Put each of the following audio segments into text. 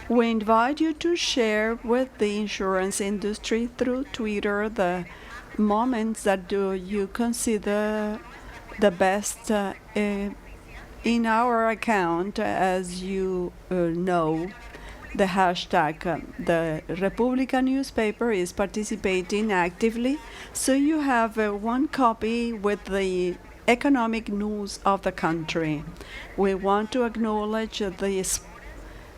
We invite you to share with the insurance industry through Twitter the moments that do you consider the best in our account. As you know, the hashtag. The Republican newspaper is participating actively, so you have one copy with the economic news of the country. We want to acknowledge the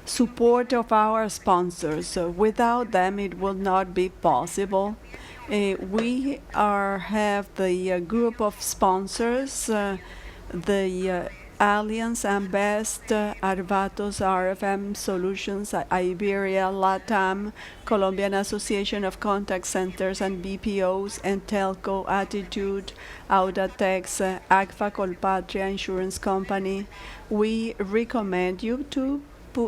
support of our sponsors. Without them, it will not be possible. We have the group of sponsors, the Alliance and Best, Arvatos, RFM Solutions, Iberia, LATAM, Colombian Association of Contact Centers and BPOs, Entelco, Attitude, Audatex, AGFA Colpatria Insurance Company. We recommend you to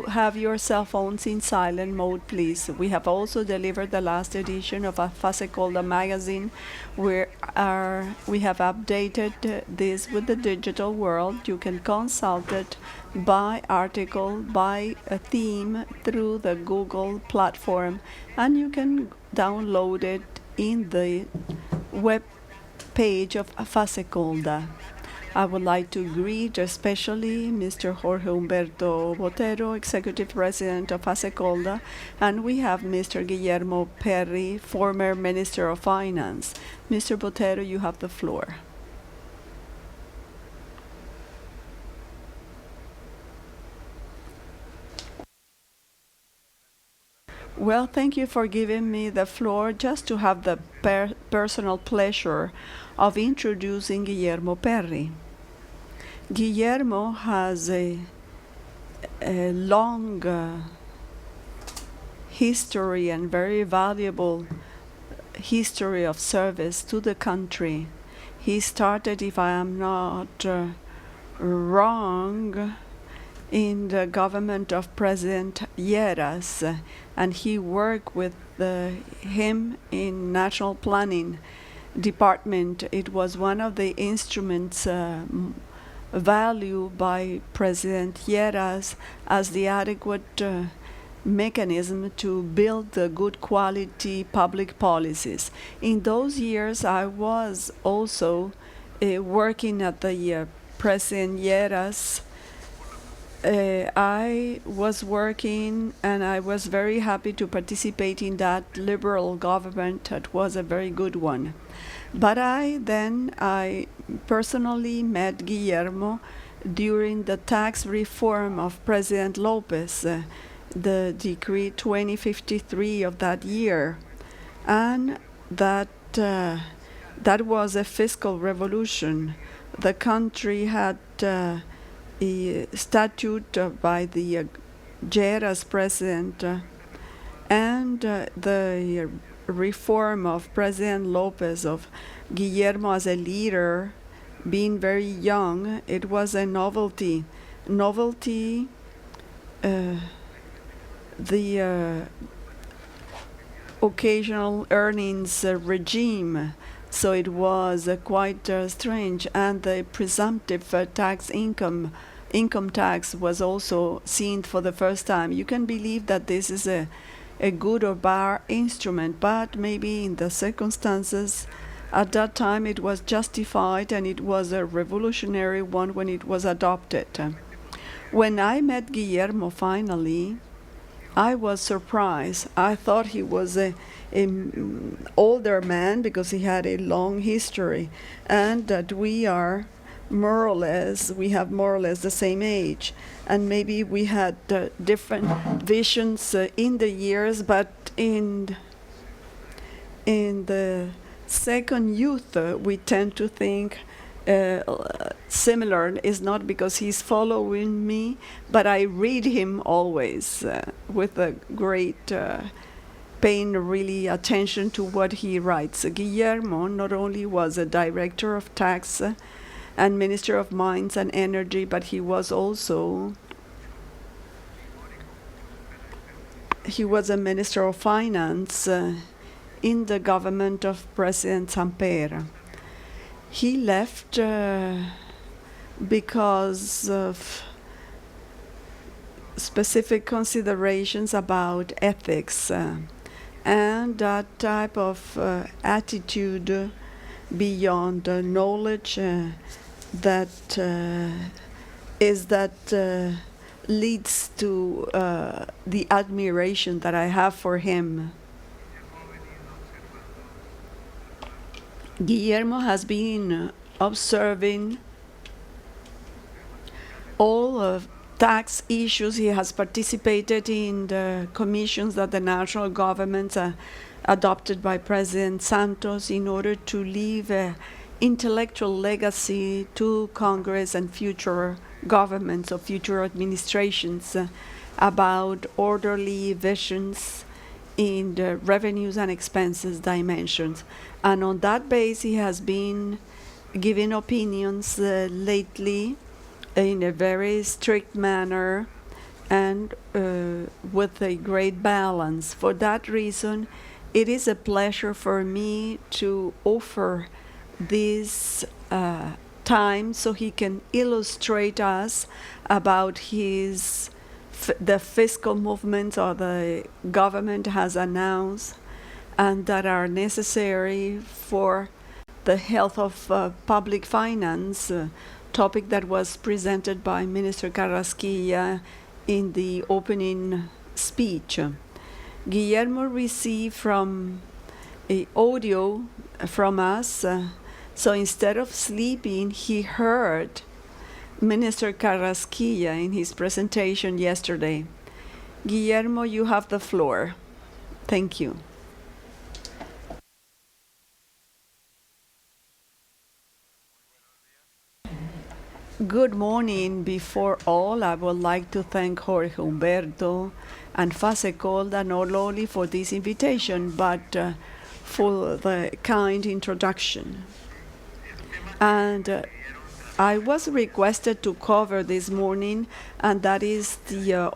have your cell phones in silent mode, please. We have also delivered the last edition of a Fasecolda magazine. We have updated this with the digital world. You can consult it by article, by a theme through the Google platform, and you can download it in the web page of Fasecolda. I would like to greet especially Mr. Jorge Humberto Botero, Executive President of Fasecolda, and we have Mr. Guillermo Perry, former Minister of Finance. Mr. Botero, you have the floor. Well, thank you for giving me the floor just to have the personal pleasure of introducing Guillermo Perry. Guillermo has a long history and very valuable history of service to the country. He started, if I am not wrong, in the government of President Lleras, and he worked with him in National Planning Department. It was one of the instruments valued by President Lleras as the adequate mechanism to build the good quality public policies. In those years, I was also working at the President Lleras. I was working, and I was very happy to participate in that liberal government. It was a very good one. But I personally met Guillermo during the tax reform of President Lopez, the decree 2053 of that year, and that was a fiscal revolution. The country had a statute by the Lleras president, and the reform of President Lopez, of Guillermo as a leader, being very young. It was a novelty. The occasional earnings regime, so it was quite strange, and the presumptive income tax was also seen for the first time. You can believe that this is a good or bad instrument, but maybe in the circumstances at that time it was justified, and it was a revolutionary one when it was adopted. When I met Guillermo finally, I was surprised. I thought he was a older man because he had a long history, and that we have more or less the same age, and maybe we had different visions in the years, but in the second youth we tend to think similar. Is not because he's following me, but I read him always with a great paying really attention to what he writes. Guillermo not only was a director of tax and Minister of Mines and Energy, but he was also a Minister of Finance in the government of President Samper. He left because of specific considerations about ethics and that type of attitude beyond knowledge that leads to the admiration that I have for him. Guillermo has been observing all of tax issues. He has participated in the commissions that the national governments adopted by President Santos in order to leave an intellectual legacy to Congress and future governments or future administrations about orderly visions in the revenues and expenses dimensions. And on that base, he has been giving opinions lately in a very strict manner and with a great balance. For that reason, it is a pleasure for me to offer this time so he can illustrate us about the fiscal movements or the government has announced and that are necessary for the health of public finance, topic that was presented by Minister Carrasquilla in the opening speech. Guillermo received from a audio from us, so instead of sleeping, he heard Minister Carrasquilla in his presentation yesterday. Guillermo, you have the floor. Thank you. Good morning. Before all, I would like to thank Jorge Humberto and FASECOL not only for this invitation, but for the kind introduction. And I was requested to cover this morning, and that is the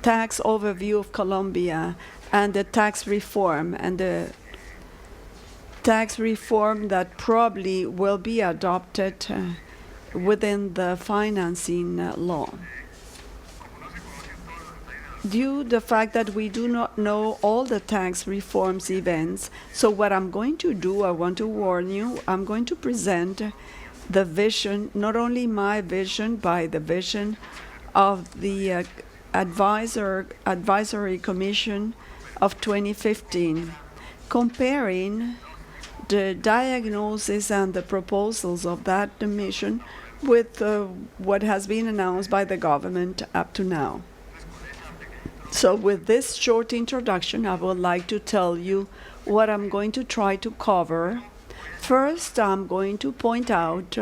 tax overview of Colombia and the tax reform, and the tax reform that probably will be adopted within the financing law. Due to the fact that we do not know all the tax reforms events, so what I'm going to do, I want to warn you, I'm going to present the vision, not only my vision, but the vision of the advisory commission of 2015, comparing the diagnosis and the proposals of that commission with what has been announced by the government up to now. So with this short introduction, I would like to tell you what I'm going to try to cover. First, I'm going to point out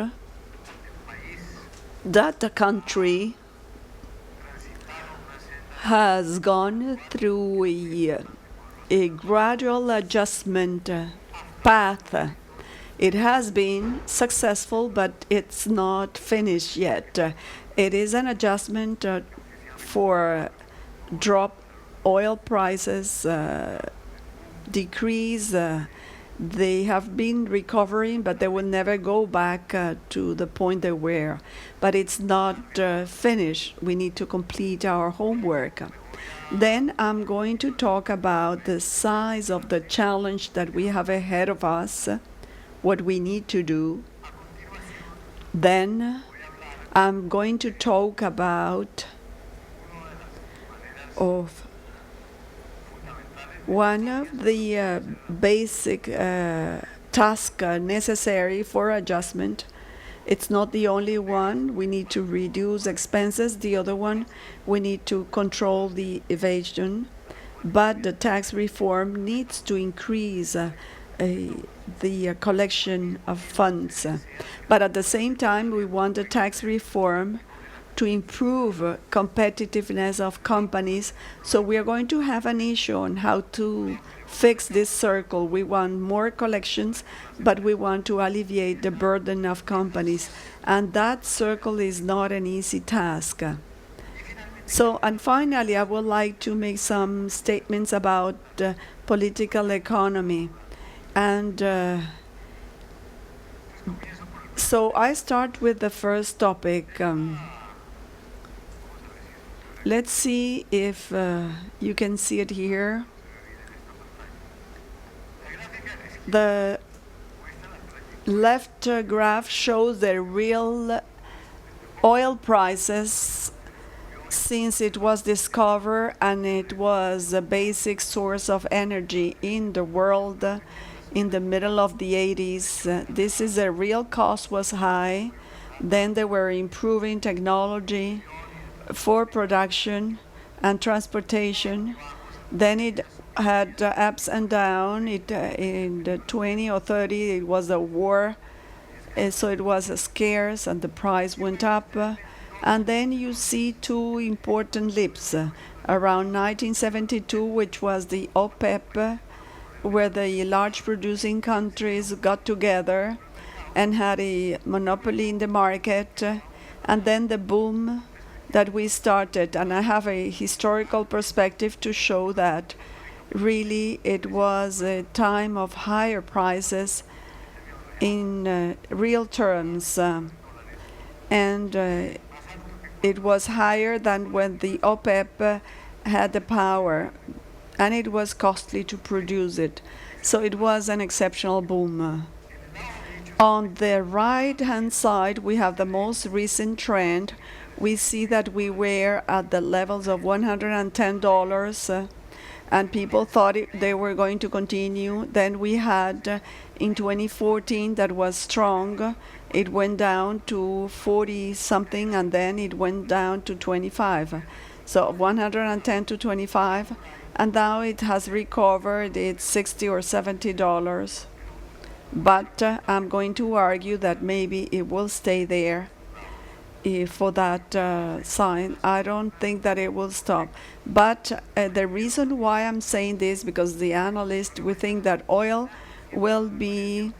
that the country has gone through a gradual adjustment path. It has been successful, but it's not finished yet. It is an adjustment for drop oil prices, decrease. They have been recovering, but they will never go back to the point they were. But it's not finished. We need to complete our homework. Then I'm going to talk about the size of the challenge that we have ahead of us, what we need to do. Then I'm going to talk about one of the basic tasks necessary for adjustment. It's not the only one. We need to reduce expenses. The other one, we need to control the evasion. But the tax reform needs to increase the collection of funds. But at the same time, we want the tax reform to improve competitiveness of companies. So we are going to have an issue on how to fix this circle. We want more collections, but we want to alleviate the burden of companies. And that circle is not an easy task. So, and finally, I would like to make some statements about political economy. And so I start with the first topic. Let's see if you can see it here. The left graph shows the real oil prices since it was discovered, and it was a basic source of energy in the world in the middle of the 80s. This is a real cost was high. Then they were improving technology for production and transportation. Then it had ups and downs. In the 20 or 30, it was a war, so it was scarce and the price went up. And then you see two important leaps. Around 1972, which was the OPEP, where the large producing countries got together and had a monopoly in the market, and then the boom that we started. And I have a historical perspective to show that really it was a time of higher prices in real terms, and it was higher than when the OPEP had the power, and it was costly to produce it. So it was an exceptional boom. On the right-hand side, we have the most recent trend. We see that we were at the levels of $110, and people thought they were going to continue. Then we had in 2014 that was strong. It went down to 40 something, and then it went down to 25. So 110 to 25, and now it has recovered. It's $60 or $70. But I'm going to argue that maybe it will stay there for that sign. I don't think that it will stop. But the reason why I'm saying this, because the analysts, we think that oil will be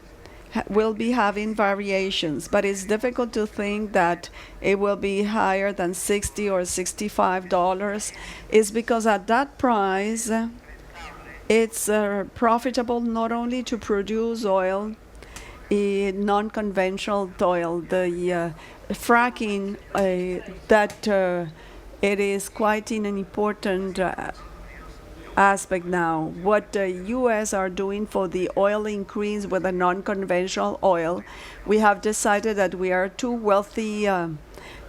having variations, but it's difficult to think that it will be higher than $60 or $65. Is because at that price, it's profitable not only to produce oil, non-conventional oil, the fracking, that it is quite an important aspect now. What the U.S. are doing for the oil increase with the non-conventional oil, we have decided that we are too wealthy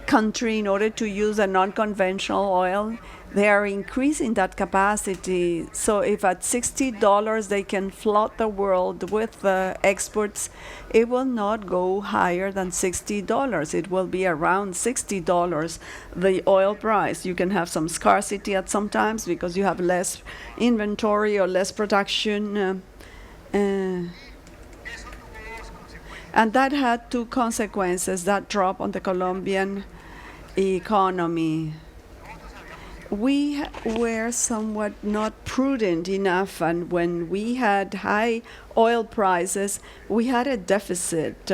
country in order to use a non-conventional oil. They are increasing that capacity. So if at $60 they can flood the world with exports, it will not go higher than $60. It will be around $60, the oil price. You can have some scarcity at some times because you have less inventory or less production. And that had two consequences, that drop on the Colombian economy. We were somewhat not prudent enough, and when we had high oil prices, we had a deficit,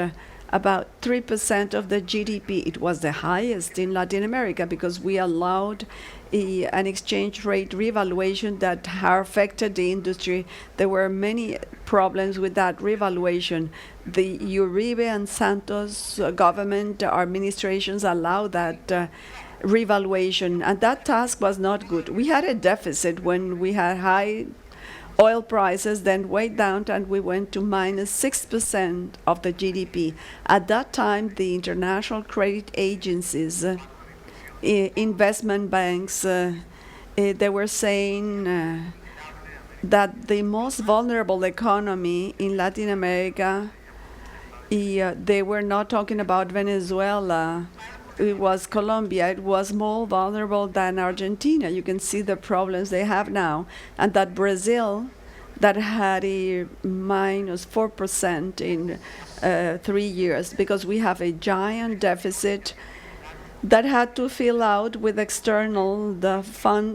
about 3% of the GDP. It was the highest in Latin America because we allowed an exchange rate revaluation that affected the industry. There were many problems with that revaluation. The Uribe and Santos government administrations allowed that revaluation, and that task was not good. We had a deficit when we had high oil prices, then way down, and we went to minus 6% of the GDP. At that time, the international credit agencies, investment banks, they were saying that the most vulnerable economy in Latin America, they were not talking about Venezuela, it was Colombia. It was more vulnerable than Argentina. You can see the problems they have now. And that Brazil, that had a minus 4% in 3 years, because we have a giant deficit that had to fill out with external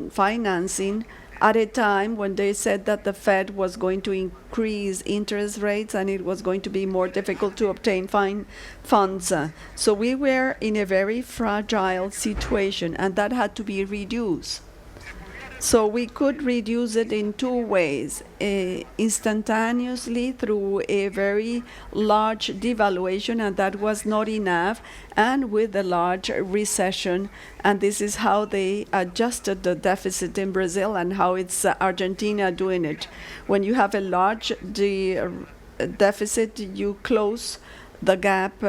financing at a time when they said that the Fed was going to increase interest rates and it was going to be more difficult to obtain funds. So we were in a very fragile situation, and that had to be reduced. So we could reduce it in two ways, instantaneously through a very large devaluation, and that was not enough, and with a large recession. And this is how they adjusted the deficit in Brazil and how it's Argentina doing it. When you have a large deficit, you close the gap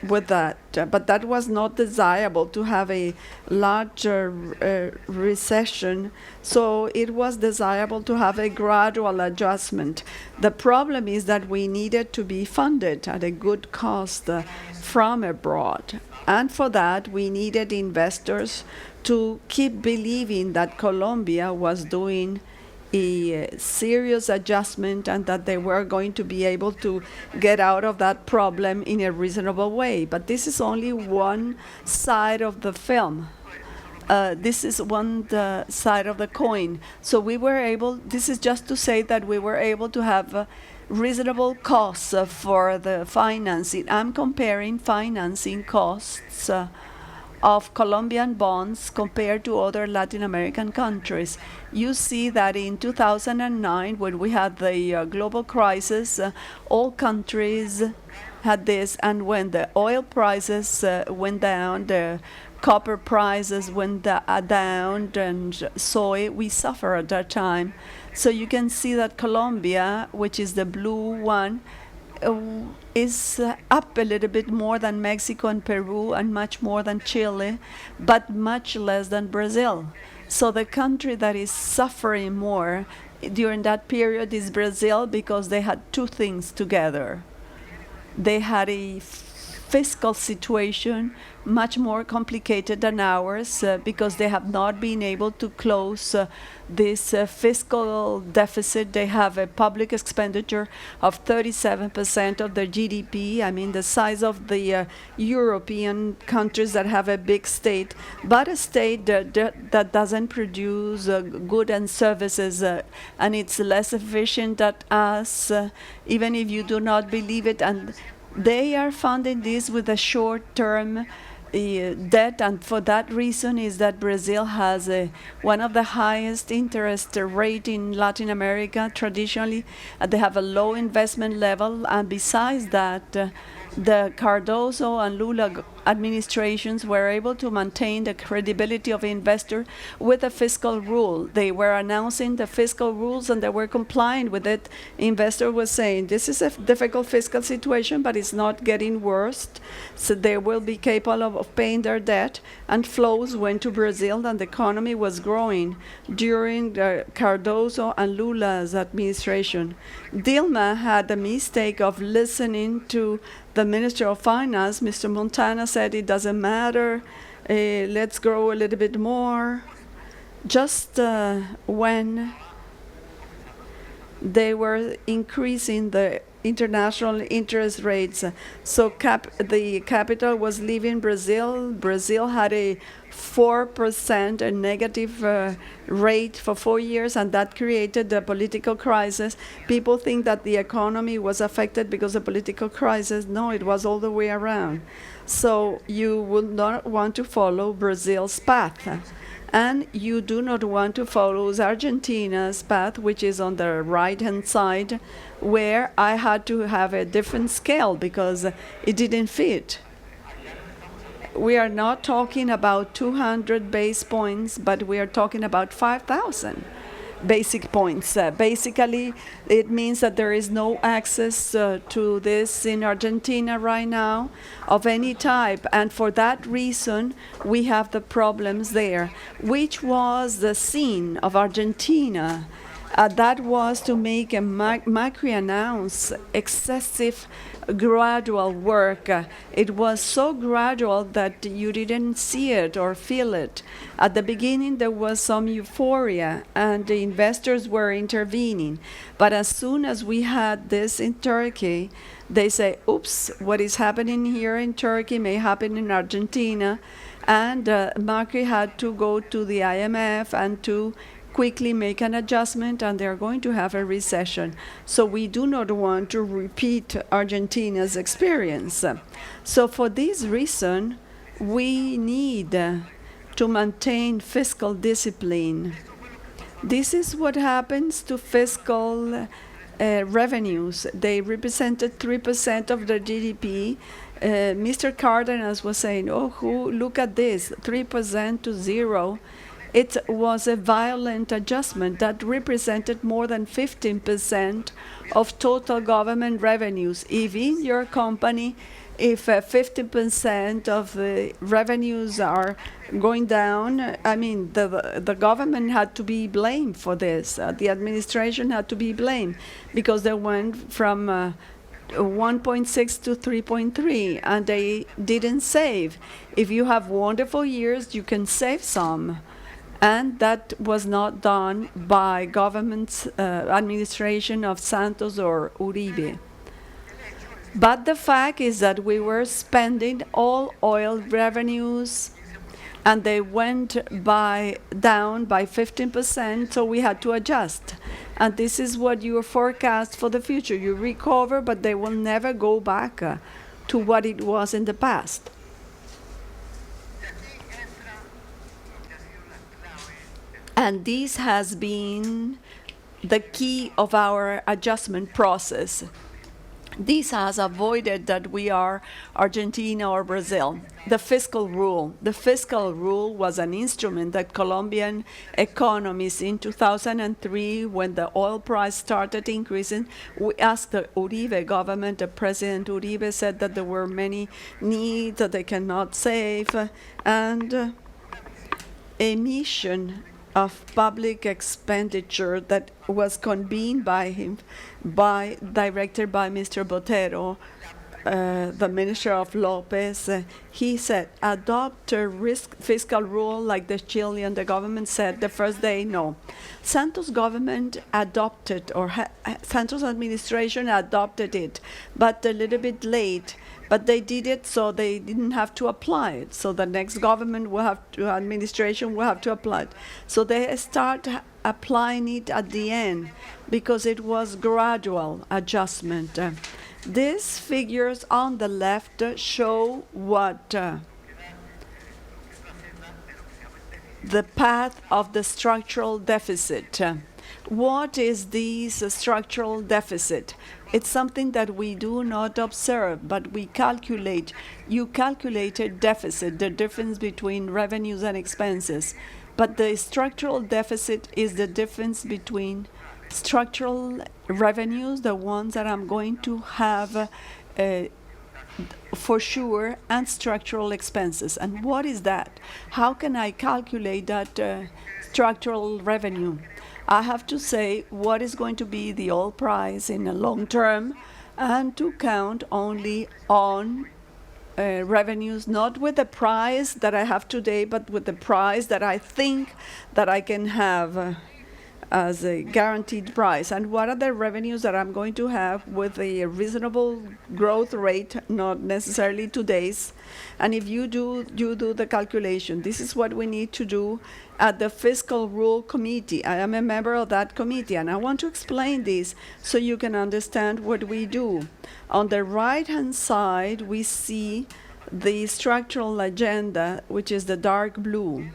with that. But that was not desirable to have a larger recession. So it was desirable to have a gradual adjustment. The problem is that we needed to be funded at a good cost from abroad. And for that, we needed investors to keep believing that Colombia was doing a serious adjustment and that they were going to be able to get out of that problem in a reasonable way. But this is only one side of the film. This is one side of the coin. So we were able, this is just to say that we were able to have reasonable costs for the financing. I'm comparing financing costs of Colombian bonds compared to other Latin American countries. You see that in 2009, when we had the global crisis, all countries had this, and when the oil prices went down, the copper prices went down, and soy, we suffered at that time. So you can see that Colombia, which is the blue one, is up a little bit more than Mexico and Peru and much more than Chile, but much less than Brazil. So the country that is suffering more during that period is Brazil, because they had two things together. They had a fiscal situation much more complicated than ours because they have not been able to close this fiscal deficit. They have a public expenditure of 37% of their GDP. I mean, the size of the European countries that have a big state, but a state that doesn't produce goods and services, and it's less efficient than us, even if you do not believe it. And they are funding this with a short-term debt, and for that reason is that Brazil has one of the highest interest rate in Latin America traditionally. They have a low investment level, and besides that, the Cardoso and Lula administrations were able to maintain the credibility of investor with the fiscal rule. They were announcing the fiscal rules and they were complying with it. Investor was saying, this is a difficult fiscal situation, but it's not getting worse. So they will be capable of paying their debt, and flows went to Brazil, and the economy was growing during the Cardoso and Lula's administration. Dilma had the mistake of listening to the Minister of Finance. Mr. Montana said it doesn't matter, let's grow a little bit more. Just when they were increasing the international interest rates, so the capital was leaving Brazil. Brazil had a 4% a negative rate for 4 years, and that created the political crisis. People think that the economy was affected because of political crisis. No, it was all the way around. So you would not want to follow Brazil's path. And you do not want to follow Argentina's path, which is on the right-hand side, where I had to have a different scale because it didn't fit. We are not talking about 200 base points, but we are talking about 5,000 basic points. Basically, it means that there is no access to this in Argentina right now of any type. And for that reason, we have the problems there, which was the scene of Argentina. That was to make a Macri announce excessive gradual work. It was so gradual that you didn't see it or feel it. At the beginning, there was some euphoria and the investors were intervening. But as soon as we had this in Turkey, they say, oops, what is happening here in Turkey may happen in Argentina. And Macri had to go to the IMF and to quickly make an adjustment, and they're going to have a recession. So we do not want to repeat Argentina's experience. So for this reason, we need to maintain fiscal discipline. This is what happens to fiscal revenues. They represented 3% of the GDP. Mr. Cardenas was saying, oh, look at this, 3% to zero. It was a violent adjustment that represented more than 15% of total government revenues. If in your company, if 50% of the revenues are going down, I mean, the government had to be blamed for this. The administration had to be blamed because they went from 1.6 to 3.3 and they didn't save. If you have wonderful years, you can save some. And that was not done by government's administration of Santos or Uribe. But the fact is that we were spending all oil revenues and they went down by 15%, so we had to adjust. And this is what you forecast for the future. You recover, but they will never go back to what it was in the past. And this has been the key of our adjustment process. This has avoided that we are Argentina or Brazil. The fiscal rule. The fiscal rule was an instrument that Colombian economists in 2003, when the oil price started increasing, we asked the Uribe government, the President Uribe said that there were many needs that they cannot save, and a mission of public expenditure that was convened by him, directed by Mr. Botero, the Minister of Lopez. He said, adopt a fiscal rule like the Chilean. The government said the first day, no. Santos government adopted, or Santos administration adopted it, but a little bit late. But they did it, so they didn't have to apply it. So the next government will have to, administration will have to apply it. So they start applying it at the end because it was gradual adjustment. These figures on the left show what the path of the structural deficit. What is this structural deficit? It's something that we do not observe, but we calculate. You calculated deficit, the difference between revenues and expenses. But the structural deficit is the difference between structural revenues, the ones that I'm going to have for sure, and structural expenses. And what is that? How can I calculate that structural revenue? I have to say what is going to be the oil price in the long term and to count only on revenues, not with the price that I have today, but with the price that I think that I can have as a guaranteed price. And what are the revenues that I'm going to have with a reasonable growth rate, not necessarily today's. And if you do the calculation, this is what we need to do at the Fiscal Rule Committee. I am a member of that committee, and I want to explain this so you can understand what we do. On the right-hand side, we see the structural agenda, which is the dark blue.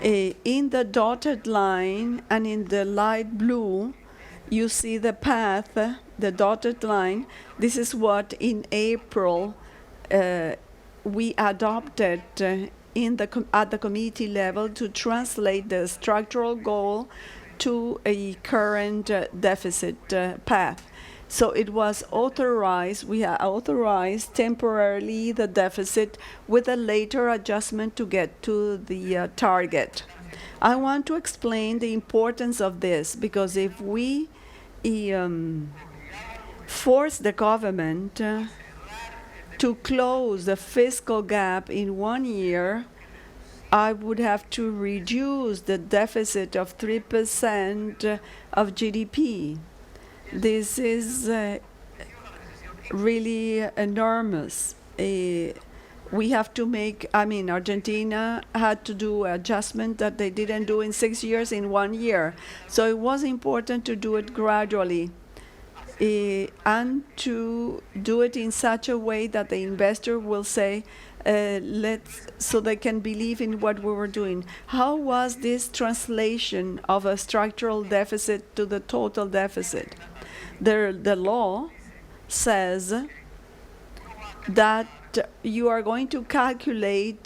In the dotted line and in the light blue, you see the path, the dotted line. This is what in April we adopted at the committee level to translate the structural goal to a current deficit path. So it was authorized, we authorized temporarily the deficit with a later adjustment to get to the target. I want to explain the importance of this because if we force the government to close the fiscal gap in 1 year, I would have to reduce the deficit of 3% of GDP. This is really enormous. We have to make, Argentina had to do adjustment that they didn't do in 6 years in 1 year. So it was important to do it gradually and to do it in such a way that the investor will say, so they can believe in what we were doing. How was this translation of a structural deficit to the total deficit? The law says that you are going to calculate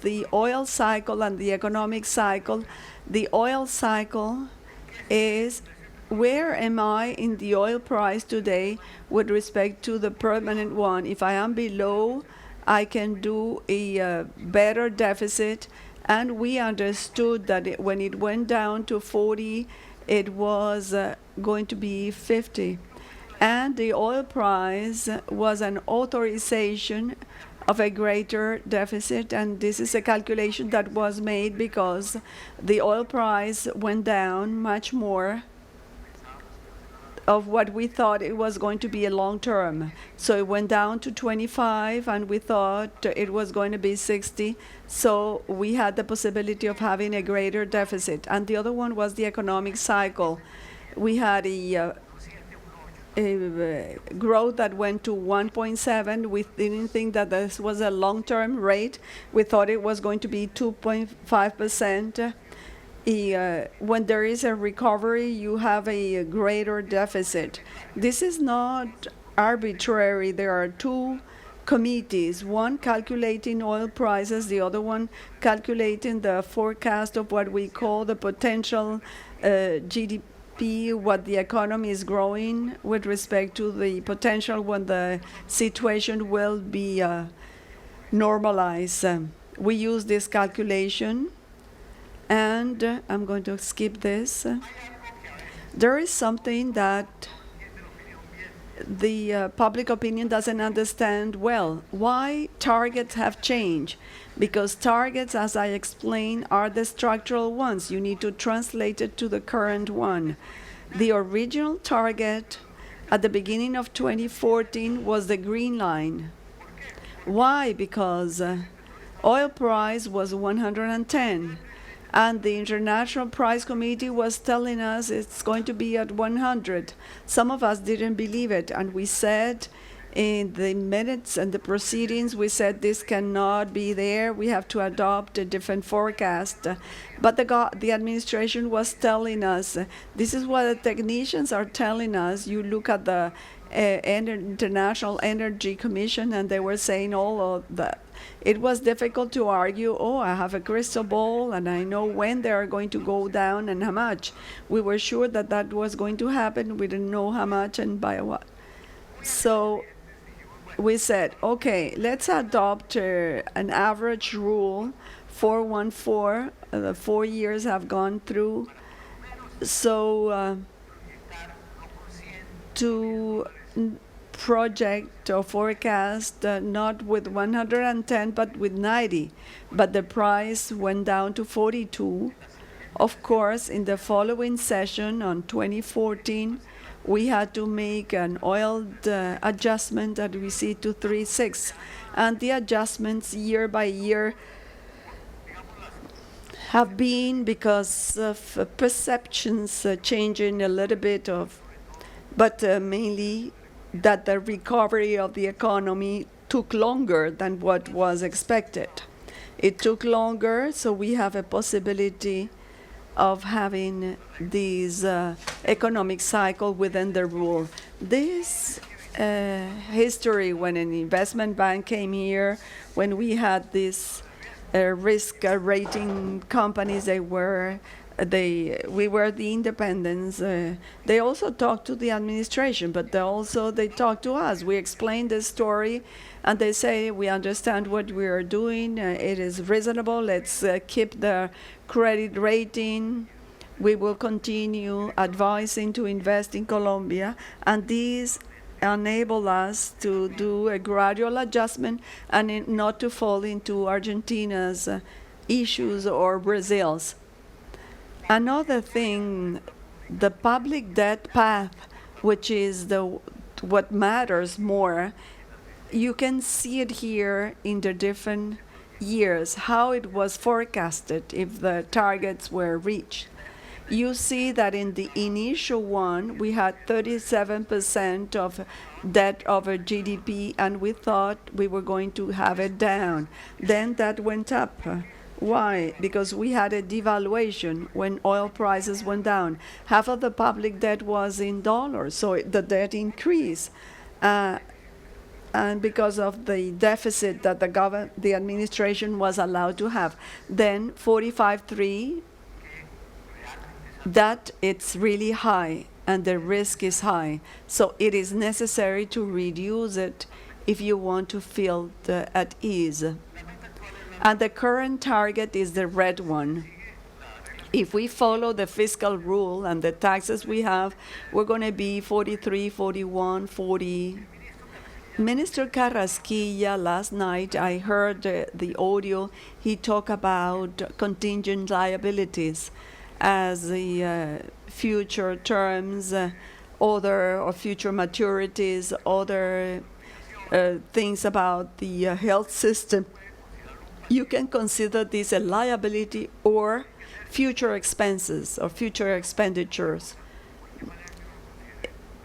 the oil cycle and the economic cycle. The oil cycle is where am I in the oil price today with respect to the permanent one. If I am below, I can do a better deficit. And we understood that when it went down to 40, it was going to be 50. And the oil price was an authorization of a greater deficit, and this is a calculation that was made because the oil price went down much more of what we thought it was going to be a long term. So it went down to 25, and we thought it was going to be 60. So we had the possibility of having a greater deficit. And the other one was the economic cycle. We had a growth that went to 1.7. We didn't think that this was a long-term rate. We thought it was going to be 2.5%. When there is a recovery, you have a greater deficit. This is not arbitrary. There are two committees, one calculating oil prices, the other one calculating the forecast of what we call the potential GDP, what the economy is growing with respect to the potential when the situation will be normalized. We use this calculation, and I'm going to skip this. There is something that the public opinion doesn't understand well. Why targets have changed? Because targets, as I explained, are the structural ones. You need to translate it to the current one. The original target at the beginning of 2014 was the green line. Why? Because oil price was 110. And the International Price Committee was telling us it's going to be at 100. Some of us didn't believe it, and we said in the minutes and the proceedings, we said this cannot be there. We have to adopt a different forecast. But the administration was telling us, this is what the technicians are telling us. You look at the International Energy Commission, and they were saying all of that. It was difficult to argue, oh, I have a crystal ball and I know when they are going to go down and how much. We were sure that that was going to happen. We didn't know how much and by what. So we said, okay, let's adopt an average rule, 414. The 4 years have gone through. So to project or forecast not with 110 but with 90, but the price went down to 42. Of course, in the following session on 2014, we had to make an oil adjustment that we see to 3.6, and the adjustments year by year have been because of perceptions changing a little bit but mainly that the recovery of the economy took longer than what was expected. It took longer, so we have a possibility of having this economic cycle within the rule. This history, when an investment bank came here, when we had these risk rating companies, we were the independents. They also talked to the administration, but they talked to us. We explained the story, and they say, we understand what we are doing. It is reasonable. Let's keep the credit rating. We will continue advising to invest in Colombia, and these enable us to do a gradual adjustment and not to fall into Argentina's issues or Brazil's. Another thing, the public debt path, which is what matters more, you can see it here in the different years, how it was forecasted if the targets were reached. you see that in the initial one, we had 37% of debt over GDP, and we thought we were going to have it down. Then that went up. Why? Because we had a devaluation when oil prices went down. Half of the public debt was in dollars, so the debt increased. And because of the deficit that the administration was allowed to have. Then 45.3, that it's really high and the risk is high. So it is necessary to reduce it if you want to feel at ease. And the current target is the red one. If we follow the fiscal rule and the taxes we have, we're going to be 43, 41, 40. Minister Carrasquilla, last night, I heard the audio, he talked about contingent liabilities as the future terms, other or future maturities, other things about the health system. You can consider this a liability or future expenses or future expenditures.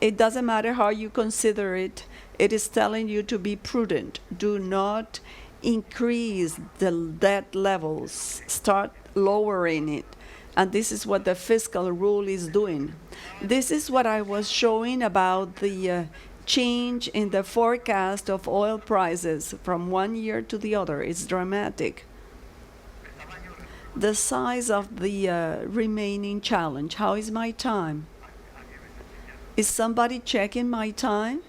It doesn't matter how you consider it. It is telling you to be prudent. Do not increase the debt levels. Start lowering it. And this is what the fiscal rule is doing. This is what I was showing about the change in the forecast of oil prices from one year to the other. It's dramatic. The size of the remaining challenge. How is my time? Is somebody checking my time?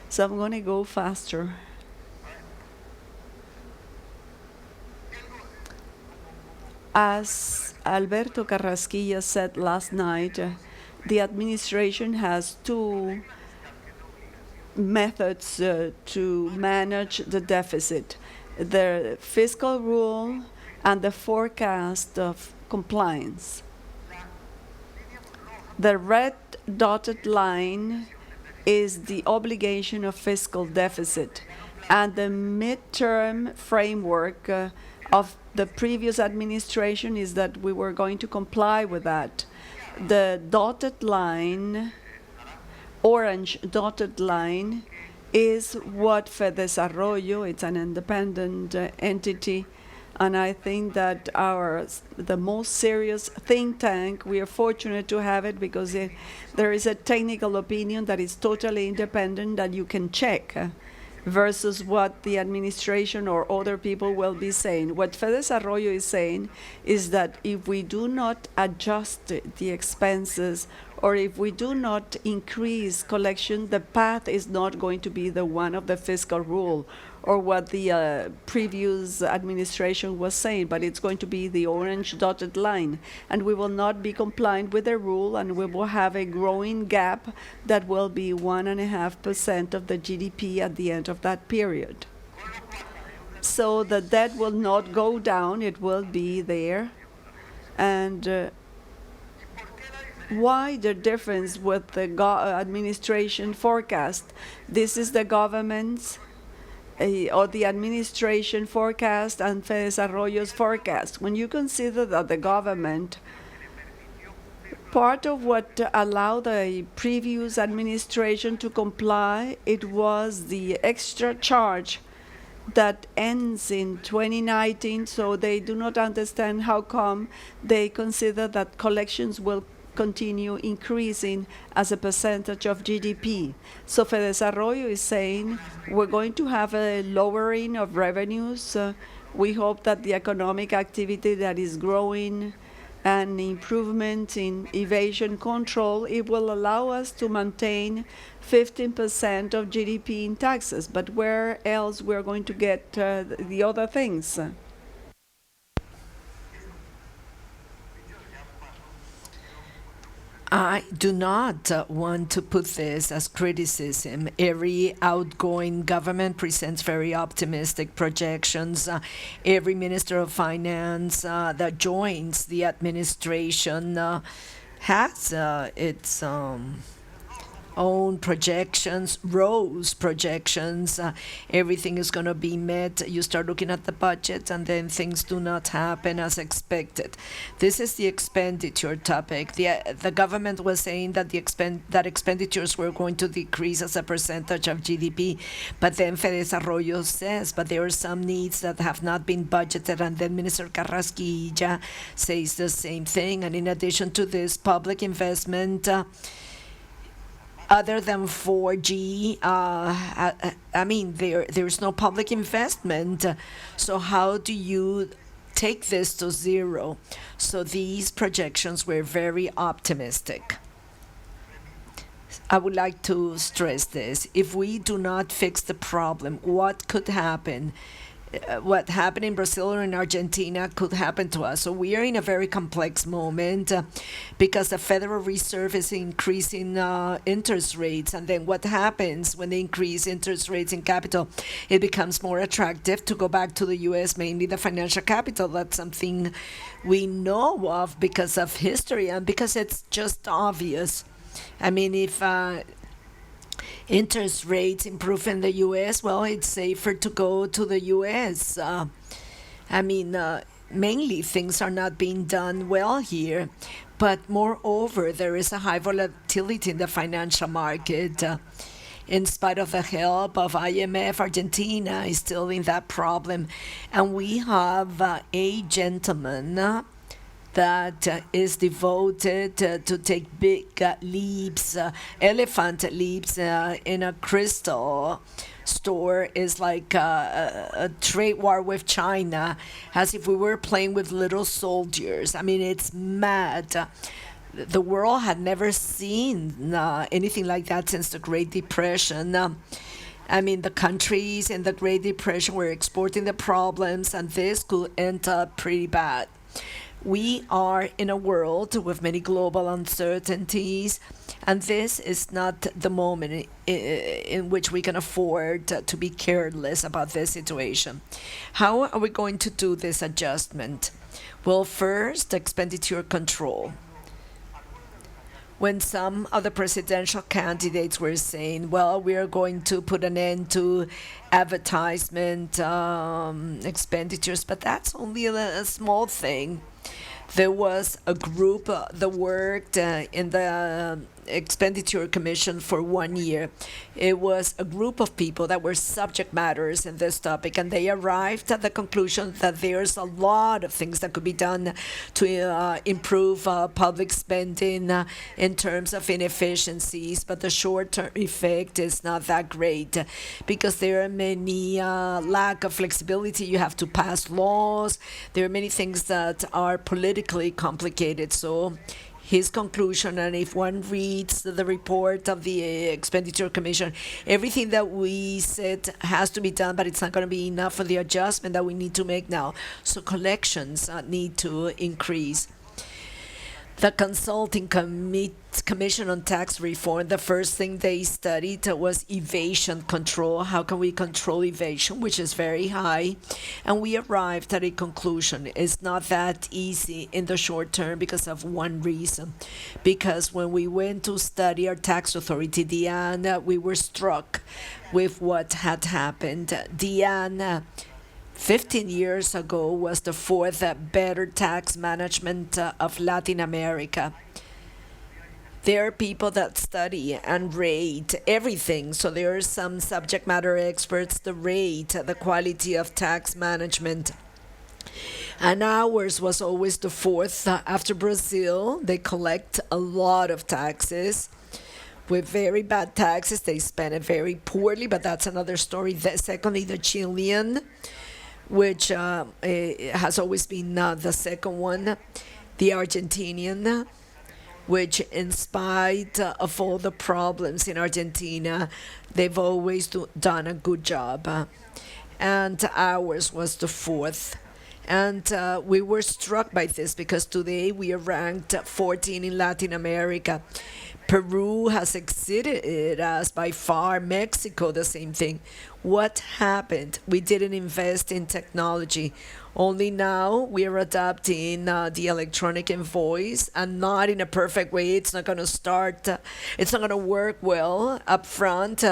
So I'm going to go faster. As Alberto Carrasquilla said last night, the administration has two methods to manage the deficit: the fiscal rule and the forecast of compliance. The red dotted line is the obligation of fiscal deficit, and the midterm framework of the previous administration is that we were going to comply with that. The dotted line, orange dotted line, is what FEDESarrollo, it's an independent entity, and I think that the most serious think tank, we are fortunate to have it because there is a technical opinion that is totally independent that you can check versus what the administration or other people will be saying. What FEDESarrollo is saying is that if we do not adjust the expenses or if we do not increase collection, the path is not going to be the one of the fiscal rule or what the previous administration was saying, but it's going to be the orange dotted line. And we will not be compliant with the rule, and we will have a growing gap that will be 1.5% of the GDP at the end of that period. So the debt will not go down, it will be there. And why the difference with the administration forecast? This is the government's or the administration forecast and FEDESarrollo's forecast. When you consider that the government, part of what allowed the previous administration to comply, it was the extra charge that ends in 2019, so they do not understand how come they consider that collections will continue increasing as a percentage of GDP. So FEDESarrollo is saying we're going to have a lowering of revenues. We hope that the economic activity that is growing and improvement in evasion control, it will allow us to maintain 15% of GDP in taxes. But where else we're going to get the other things? I do not want to put this as criticism. Every outgoing government presents very optimistic projections. Every Minister of Finance that joins the administration has its own projections, rose projections. Everything is going to be met. You start looking at the budget, and then things do not happen as expected. This is the expenditure topic. The government was saying that that expenditures were going to decrease as a percentage of GDP, but then Fedesarrollo says, but there are some needs that have not been budgeted, and then Minister Carrasquilla says the same thing. And in addition to this, public investment. Other than 4G, I mean, there's no public investment. So how do you take this to zero? So these projections were very optimistic. I would like to stress this. If we do not fix the problem, what could happen? What happened in Brazil or in Argentina could happen to us. So we are in a very complex moment because the Federal Reserve is increasing interest rates. And then what happens when they increase interest rates in capital? It becomes more attractive to go back to the U.S., mainly the financial capital. That's something we know of because of history and because it's just obvious. I mean, if interest rates improve in the U.S., well, it's safer to go to the U.S. Mainly things are not being done well here, but moreover, there is a high volatility in the financial market. In spite of the help of IMF, Argentina is still in that problem. And we have a gentleman that is devoted to take big leaps, elephant leaps in a crystal store is like a trade war with China, as if we were playing with little soldiers. I mean, it's mad. The world had never seen anything like that since the Great Depression. The countries in the Great Depression were exporting the problems, and this could end up pretty bad. We are in a world with many global uncertainties, and this is not the moment in which we can afford to be careless about this situation. How are we going to do this adjustment? Well, first, expenditure control. When some of the presidential candidates were saying, well, we are going to put an end to advertisement expenditures, but that's only a small thing. There was a group that worked in the Expenditure Commission for 1 year. It was a group of people that were subject matters in this topic, and they arrived at the conclusion that there's a lot of things that could be done to improve public spending in terms of inefficiencies, but the short-term effect is not that great because there are many lack of flexibility. You have to pass laws. There are many things that are politically complicated. So his conclusion, and if one reads the report of the Expenditure Commission, everything that we said has to be done, but it's not going to be enough for the adjustment that we need to make now. So collections need to increase. The Consulting Commission on Tax Reform, the first thing they studied was evasion control. How can we control evasion, which is very high? And we arrived at a conclusion. It's not that easy in the short term because of one reason. Because when we went to study our tax authority, DIAN, we were struck with what had happened. DIAN 15 years ago was the fourth better tax management of Latin America. There are people that study and rate everything. So there are some subject matter experts that rate the quality of tax management. And ours was always the fourth. After Brazil, they collect a lot of taxes. With very bad taxes, they spend it very poorly, but that's another story. Secondly, the Chilean, which has always been the second one, the Argentinian, which in spite of all the problems in Argentina, they've always done a good job. And ours was the fourth. And we were struck by this because today we are ranked 14 in Latin America. Peru has exceeded us by far. Mexico, the same thing. What happened? We didn't invest in technology. Only now we're adapting the electronic invoice, and not in a perfect way. It's not going to start, it's not going to work well up front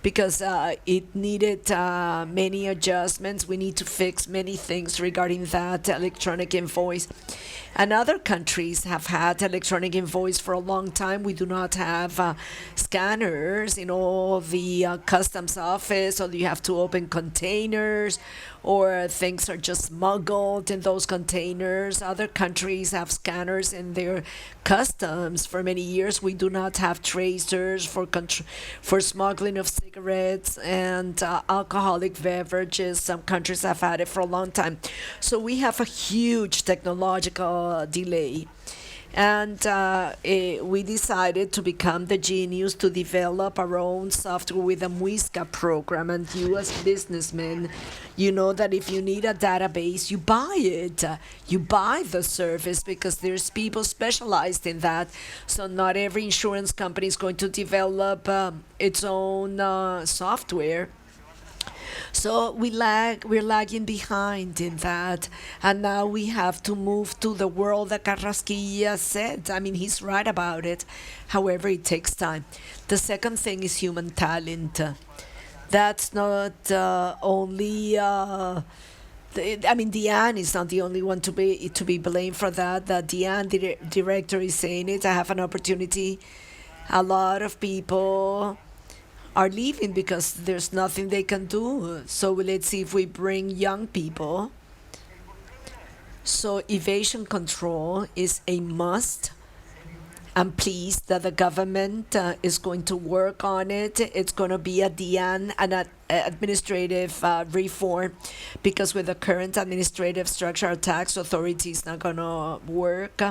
because it needed many adjustments. We need to fix many things regarding that electronic invoice. And other countries have had electronic invoice for a long time. We do not have scanners in all the customs office, or you have to open containers, or things are just smuggled in those containers. Other countries have scanners in their customs for many years. We do not have tracers for smuggling of cigarettes and alcoholic beverages. Some countries have had it for a long time. So we have a huge technological delay. And we decided to become the genius to develop our own software with a Muisca program. And you, as businessmen, you know that if you need a database, you buy it. You buy the service because there's people specialized in that. So not every insurance company is going to develop its own software. So we're lagging behind in that. And now we have to move to the world that Carrasquilla said. I mean, he's right about it. However, it takes time. The second thing is human talent. That's not only. I mean, Diane is not the only one to be blamed for that. The Diane director is saying it. I have an opportunity. A lot of people are leaving because there's nothing they can do. So let's see if we bring young people. So evasion control is a must. I'm pleased that the government is going to work on it. It's going to be an administrative reform, because with the current administrative structure, our tax authority is not going to work.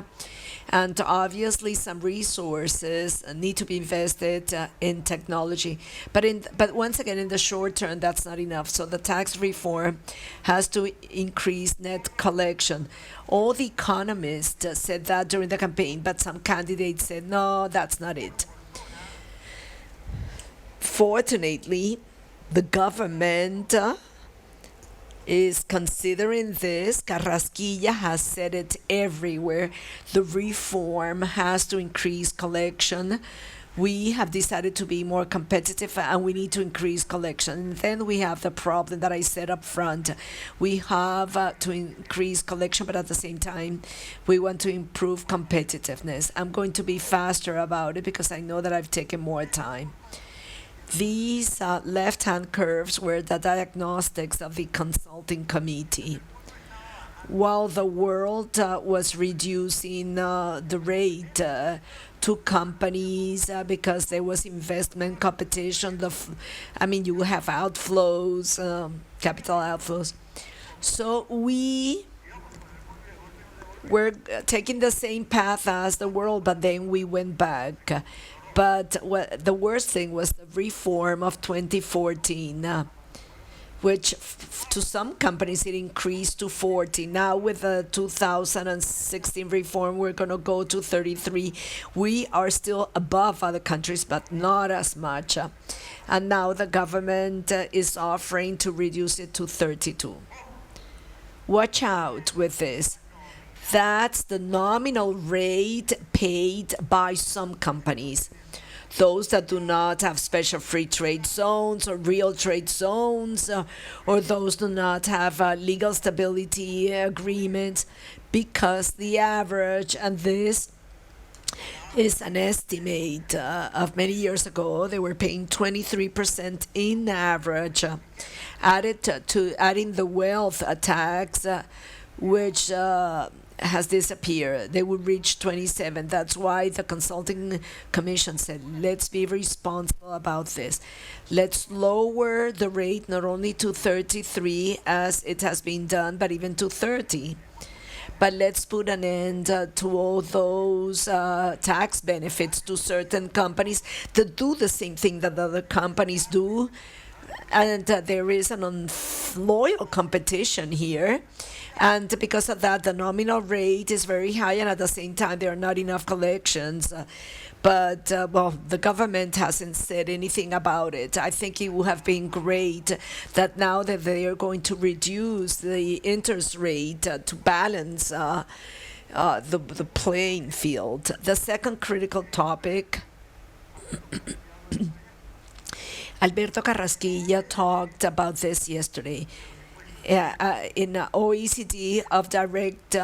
And obviously, some resources need to be invested in technology. But once again, in the short term, that's not enough. So the tax reform has to increase net collection. All the economists said that during the campaign, but some candidates said, no, that's not it. Fortunately, the government is considering this. Carrasquilla has said it everywhere. The reform has to increase collection. We have decided to be more competitive, and we need to increase collection. And then we have the problem that I said up front. We have to increase collection, but at the same time, we want to improve competitiveness. I'm going to be faster about it because I know that I've taken more time. These left-hand curves were the diagnostics of the consulting committee. While the world was reducing the rate to companies because there was investment competition, you have outflows, capital outflows. So we were taking the same path as the world, but then we went back. But the worst thing was the reform of 2014, which to some companies it increased to 40. Now with the 2016 reform, we're going to go to 33. We are still above other countries, but not as much. And now the government is offering to reduce it to 32. Watch out with this. That's the nominal rate paid by some companies. Those that do not have special free trade zones or real trade zones, or those do not have legal stability agreements, because the average, and this is an estimate of many years ago, they were paying 23% in average, adding the wealth tax, which has disappeared. They would reach 27. That's why the consulting commission said, let's be responsible about this. Let's lower the rate not only to 33 as it has been done, but even to 30. But let's put an end to all those tax benefits to certain companies that do the same thing that other companies do. And there is an unloyal competition here. And because of that, the nominal rate is very high, and at the same time, there are not enough collections. But well, the government hasn't said anything about it. I think it would have been great that now that they are going to reduce the interest rate to balance the playing field. The second critical topic, Alberto Carrasquilla talked about this yesterday. In OECD of direct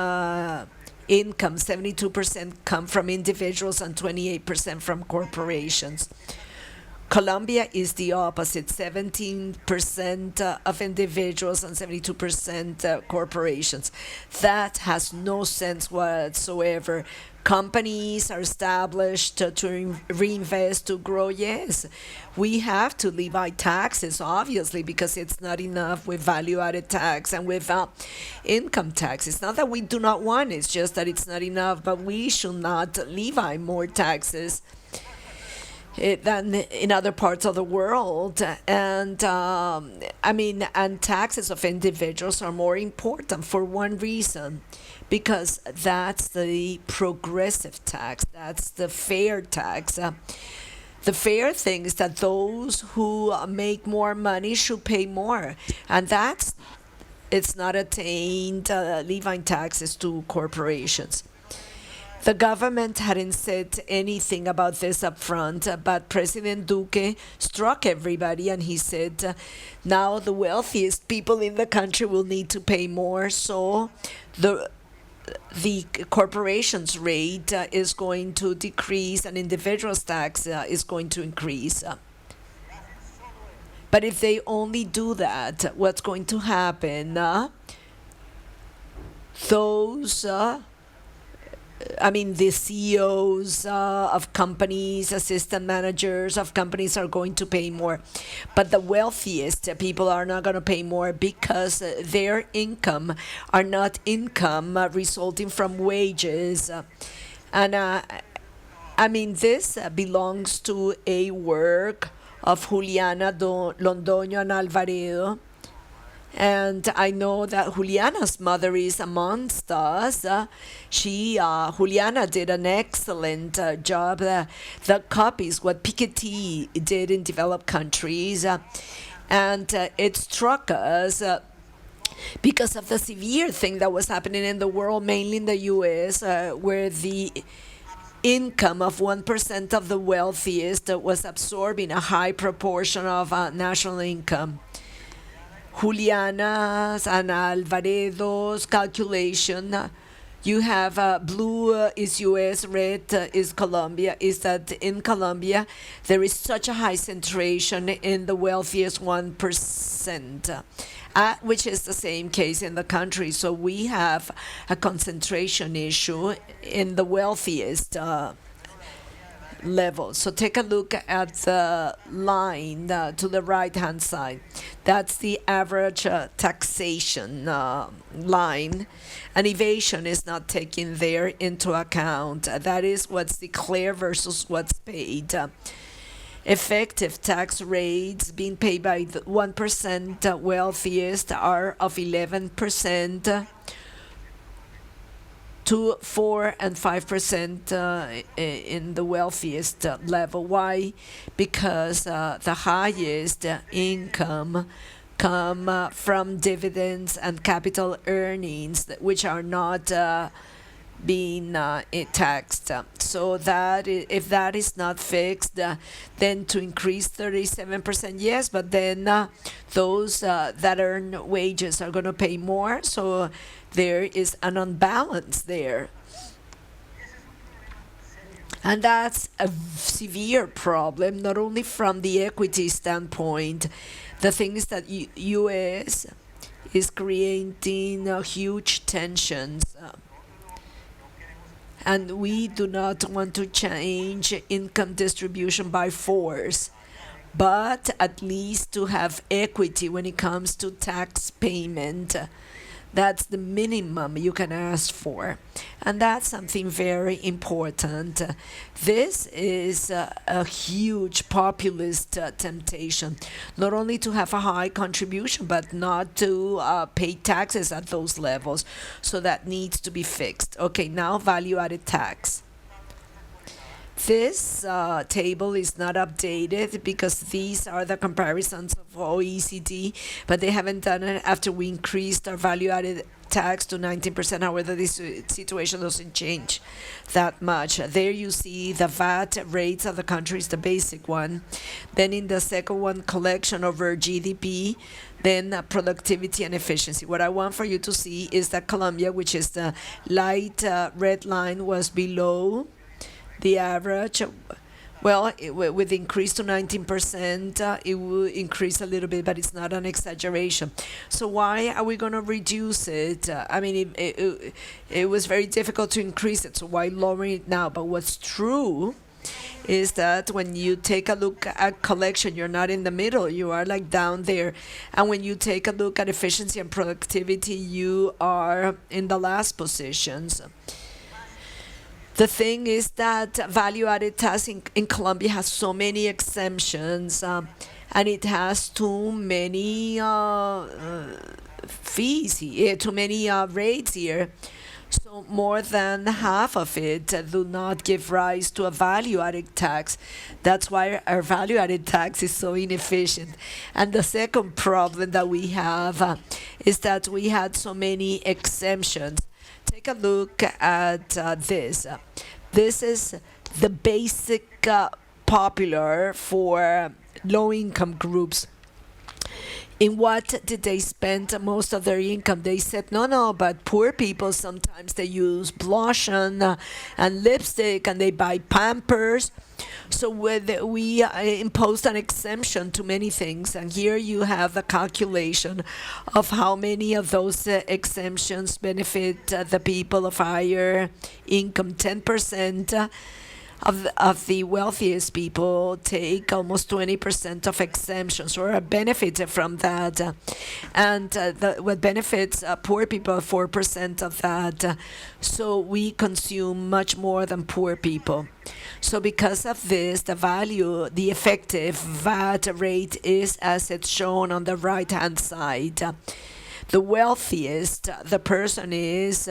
income, 72% come from individuals and 28% from corporations. Colombia is the opposite, 17% of individuals and 72% corporations. That has no sense whatsoever. Companies are established to reinvest, to grow. Yes, we have to levy taxes, obviously, because it's not enough with value-added tax and with income tax. It's not that we do not want it, it's just that it's not enough, but we should not levy more taxes than in other parts of the world. And and taxes of individuals are more important for one reason, because that's the progressive tax, that's the fair tax. The fair thing is that those who make more money should pay more, and it's not attained levying taxes to corporations. The government hadn't said anything about this up front, but President Duque struck everybody and he said, now the wealthiest people in the country will need to pay more, so the corporation's rate is going to decrease and individuals' tax is going to increase. But if they only do that, what's going to happen? The CEOs of companies, assistant managers of companies are going to pay more. But the wealthiest people are not going to pay more because their income are not income resulting from wages. This belongs to a work of Juliana Londoño and Alvarado. And I know that Juliana's mother is amongst us. Juliana did an excellent job. The copies, what Piketty did in developed countries. And it struck us because of the severe thing that was happening in the world, mainly in the U.S., where the income of 1% of the wealthiest was absorbing a high proportion of national income. Juliana's and Alvaredo's calculation, you have blue is US, red is Colombia, is that in Colombia there is such a high concentration in the wealthiest 1%, which is the same case in the country. So we have a concentration issue in the wealthiest level. So take a look at the line to the right-hand side. That's the average taxation line, and evasion is not taken there into account. That is what's declared versus what's paid. Effective tax rates being paid by the 1% wealthiest are of 11%. To 4 and 5% in the wealthiest level. Why? Because the highest income come from dividends and capital earnings, which are not being taxed. So that if that is not fixed, then to increase 37%, yes, but then those that earn wages are going to pay more. So there is an unbalance there. And that's a severe problem, not only from the equity standpoint. The thing is that U.S. is creating huge tensions. And we do not want to change income distribution by force, but at least to have equity when it comes to tax payment. That's the minimum you can ask for. And that's something very important. This is a huge populist temptation, not only to have a high contribution, but not to pay taxes at those levels. So that needs to be fixed. Okay, now value added tax. This table is not updated because these are the comparisons of OECD, but they haven't done it after we increased our value added tax to 19%. However, this situation doesn't change that much. There you see the VAT rates of the countries, the basic one. Then in the second one, collection over GDP. Then productivity and efficiency. What I want for you to see is that Colombia, which is the light red line, was below the average. Well, with increase to 19%, it will increase a little bit, but it's not an exaggeration. So why are we going to reduce it? I mean, it was very difficult to increase it, so why lower it now? But what's true is that when you take a look at collection, you're not in the middle, you are like down there. And when you take a look at efficiency and productivity, you are in the last positions. The thing is that value-added tax in Colombia has so many exemptions, and it has too many fees, too many rates here. So more than half of it do not give rise to a value-added tax. That's why our value-added tax is so inefficient. And the second problem that we have is that we had so many exemptions. Take a look at this. This is the basic popular for low-income groups. In what did they spend most of their income? They said, no, but poor people, sometimes they use blush and lipstick, and they buy Pampers. So we imposed an exemption to many things, and here you have the calculation of how many of those exemptions benefit the people of higher income. 10% of the wealthiest people take almost 20% of exemptions or benefit from that, and what benefits poor people 4% of that. So we consume much more than poor people. So because of this, the effective VAT rate is as it's shown on the right hand side. The wealthiest the person is,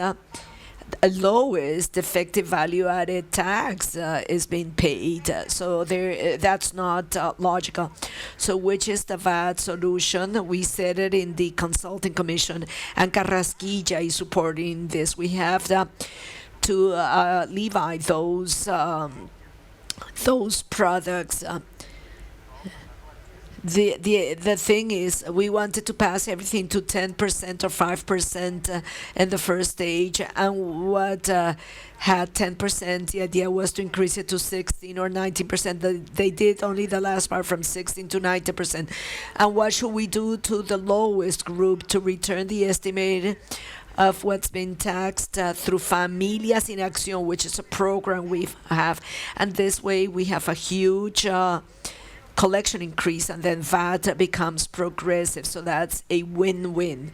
lowest effective value-added tax is being paid. So that's not logical. So which is the VAT solution? We said it in the consulting commission, and Carrasquilla is supporting this. We have to levy those products. The thing is, we wanted to pass everything to 10% or 5% in the first stage, and what had 10%, the idea was to increase it to 16 or 19%. They did only the last part, from 16 to 90%. And what should we do to the lowest group to return the estimate of what's been taxed through Familias en Acción, which is a program we have? And this way we have a huge collection increase, and then VAT becomes progressive. So that's a win-win.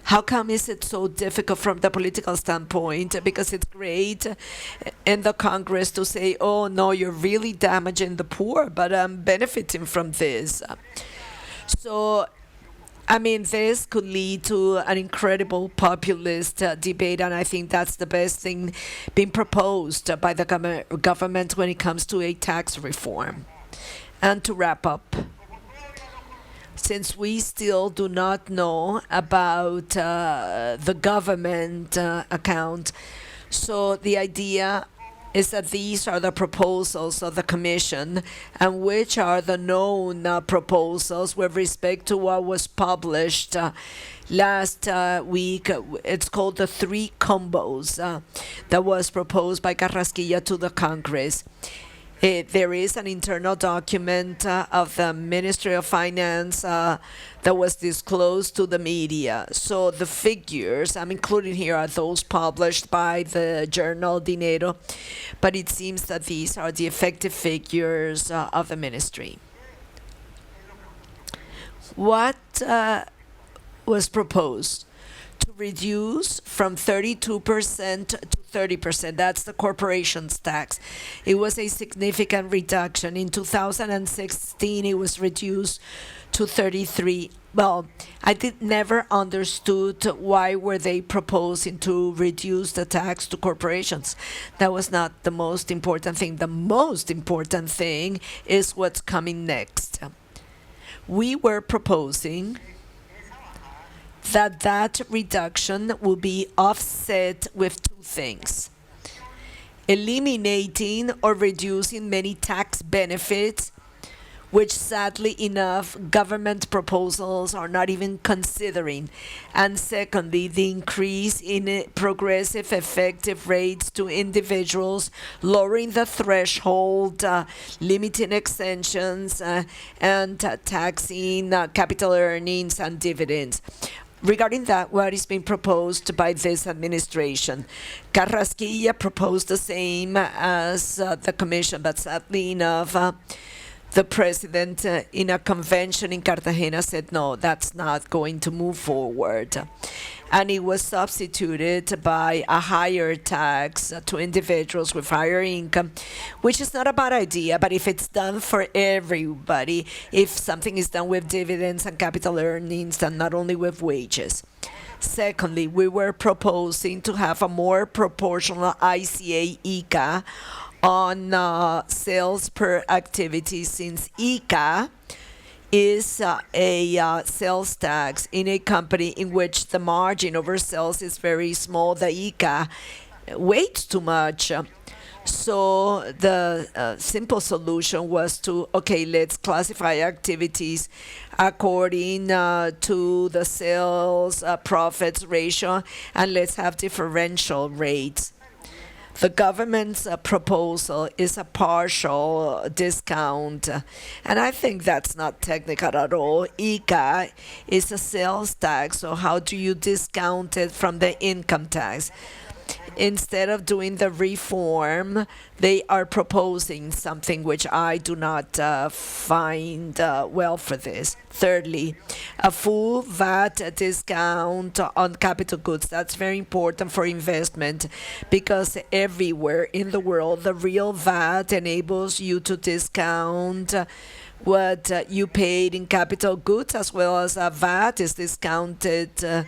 How come is it so difficult from the political standpoint? Because it's great in the Congress to say, oh no, you're really damaging the poor, but I'm benefiting from this. So I mean, this could lead to an incredible populist debate, and I think that's the best thing being proposed by the government when it comes to a tax reform. And to wrap up, since we still do not know about the government account, so the idea is that these are the proposals of the Commission, and which are the known proposals with respect to what was published last week. It's called the three combos that was proposed by Carrasquilla to the Congress. There is an internal document of the Ministry of Finance that was disclosed to the media. So the figures I'm including here are those published by the journal Dinero, but it seems that these are the effective figures of the ministry. What was proposed? to reduce from 32% to 30%. That's the corporations tax. It was a significant reduction. In 2016, it was reduced to 33. Well, I did never understood why were they proposing to reduce the tax to corporations. That was not the most important thing. The most important thing is what's coming next. We were proposing that reduction will be offset with two things: eliminating or reducing many tax benefits, which sadly enough government proposals are not even considering. And secondly, the increase in progressive effective rates to individuals, lowering the threshold, limiting extensions, and taxing capital earnings and dividends. Regarding that, what is being proposed by this administration? Carrasquilla proposed the same as the commission, but sadly enough, the president in a convention in Cartagena said, no, that's not going to move forward. And it was substituted by a higher tax to individuals with higher income, which is not a bad idea, but if it's done for everybody, if something is done with dividends and capital earnings and not only with wages. Secondly, we were proposing to have a more proportional ICA-ICA on sales per activity, since ICA is a sales tax in a company in which the margin over sales is very small. The ICA weighs too much. So the simple solution was to, okay, let's classify activities according to the sales profits ratio, and let's have differential rates. The government's proposal is a partial discount, and I think that's not technical at all. ICA is a sales tax, so how do you discount it from the income tax? Instead of doing the reform, they are proposing something which I do not find well for this. Thirdly, a full VAT discount on capital goods. That's very important for investment, because everywhere in the world, the real VAT enables you to discount what you paid in capital goods, as well as VAT is discounted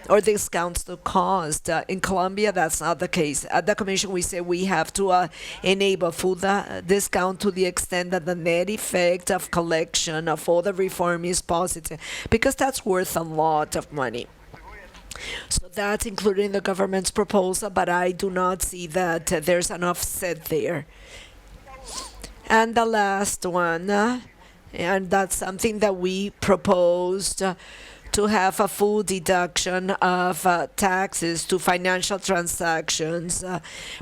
or discounts the cost. In Colombia, that's not the case. At the Commission, we say we have to enable full discount to the extent that the net effect of collection of all the reform is positive, because that's worth a lot of money. So that's included in the government's proposal, but I do not see that there's an offset there. And the last one, and that's something that we proposed, to have a full deduction of taxes to financial transactions,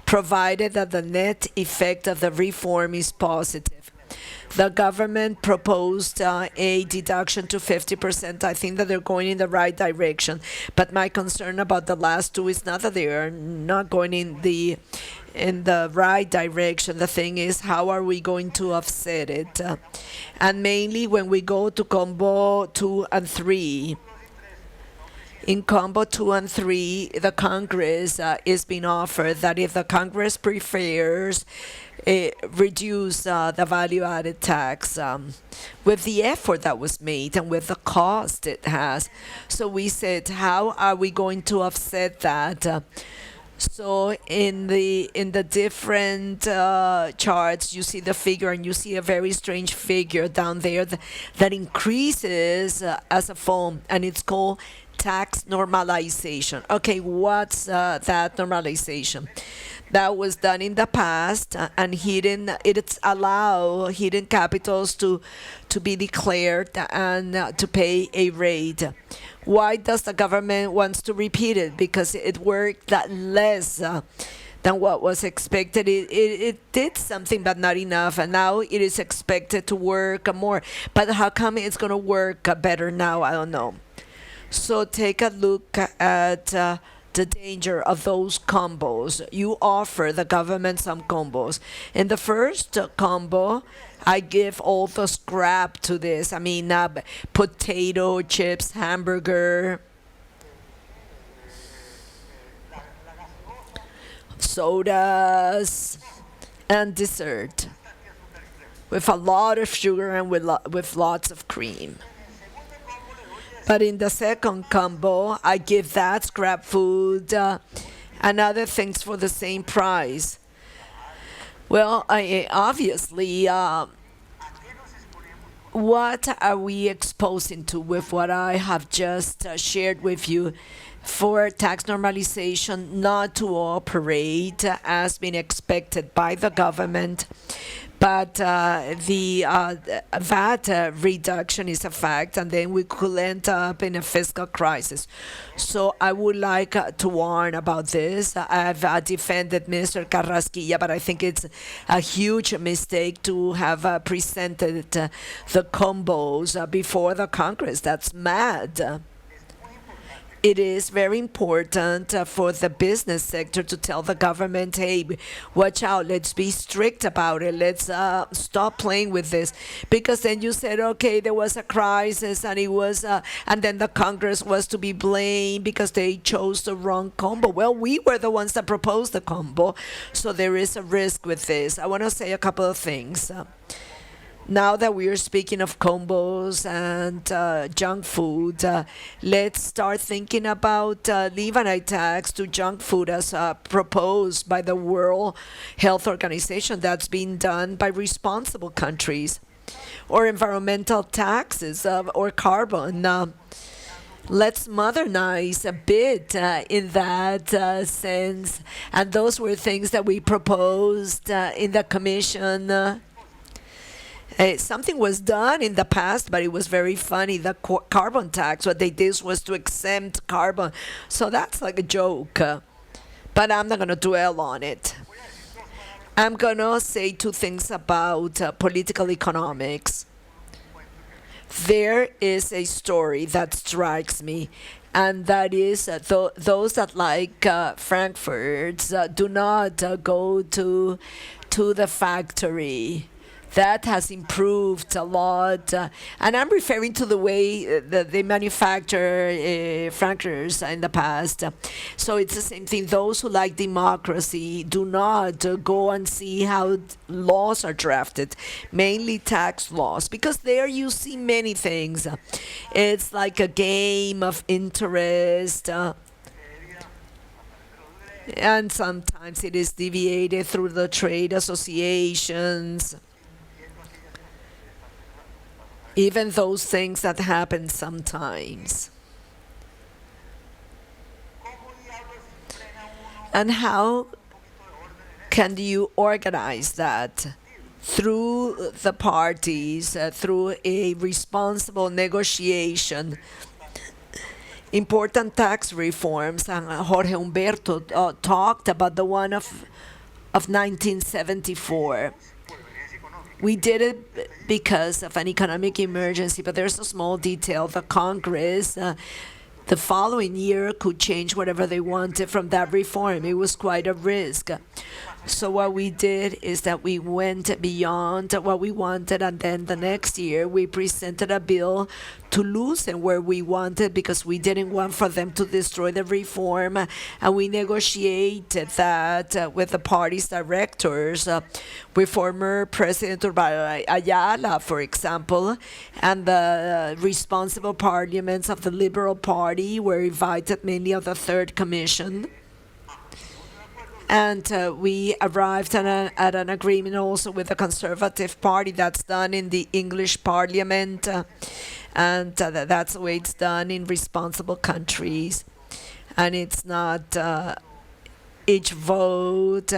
provided that the net effect of the reform is positive. The government proposed a deduction to 50%. I think that they're going in the right direction, but my concern about the last two is not that they are not going in the right direction. The thing is, how are we going to offset it? And mainly when we go to combo 2 and 3. In combo 2 and 3, the Congress is being offered that if the Congress prefers reduce the value-added tax with the effort that was made and with the cost it has. So we said, how are we going to offset that? So in the different charts, you see the figure, and you see a very strange figure down there that increases as a foam, and it's called tax normalization. Okay, what's that normalization? That was done in the past, and it's allow hidden capitals to be declared and to pay a rate. Why does the government wants to repeat it? Because it worked that less than what was expected. It did something, but not enough, and now it is expected to work more. But how come it's going to work better now? I don't know. So take a look at the danger of those combos. You offer the government some combos. In the first combo, I give all the scrap to this. I mean, potato chips, hamburger. sodas, and dessert with a lot of sugar and with lots of cream. But in the second combo, I give that scrap food and other things for the same price. Well, obviously, what are we exposing to with what I have just shared with you? For tax normalization not to operate as been expected by the government, but the VAT reduction is a fact, and then we could end up in a fiscal crisis. So I would like to warn about this. I've defended Mr. Carrasquilla, but I think it's a huge mistake to have presented the combos before the Congress. That's mad. It is very important for the business sector to tell the government, hey, watch out, let's be strict about it, let's stop playing with this. Because then you said, okay, there was a crisis and it was, and then the Congress was to be blamed because they chose the wrong combo. Well, we were the ones that proposed the combo, so there is a risk with this. I want to say a couple of things. Now that we are speaking of combos and junk food, let's start thinking about leave-and-I tax to junk food as proposed by the World Health Organization. That's being done by responsible countries. Or environmental taxes or carbon. Let's modernize a bit in that sense. And those were things that we proposed in the Commission. Something was done in the past, but it was very funny. The carbon tax, what they did was to exempt carbon. So that's like a joke. But I'm not going to dwell on it. I'm going to say two things about political economics. There is a story that strikes me, and that is those that like Frankfurts do not go to the factory. That has improved a lot. And I'm referring to the way that they manufacture Frankfurters in the past. So it's the same thing. Those who like democracy do not go and see how laws are drafted, mainly tax laws, because there you see many things. It's like a game of interest. And sometimes it is deviated through the trade associations. Even those things that happen sometimes. And how can you organize that? Through the parties, through a responsible negotiation. Important tax reforms, and Jorge Humberto talked about the one of 1974. We did it because of an economic emergency, but there's a small detail. The Congress, the following year, could change whatever they wanted from that reform. It was quite a risk. So what we did is that we went beyond what we wanted, and then the next year we presented a bill to loosen where we wanted, because we didn't want for them to destroy the reform, and we negotiated that with the party's directors, with former President Urbano Ayala, for example, and the responsible parliaments of the Liberal Party were invited, mainly of the Third Commission. And we arrived at an agreement also with the Conservative Party. That's done in the English Parliament, and that's the way it's done in responsible countries. And it's not each vote,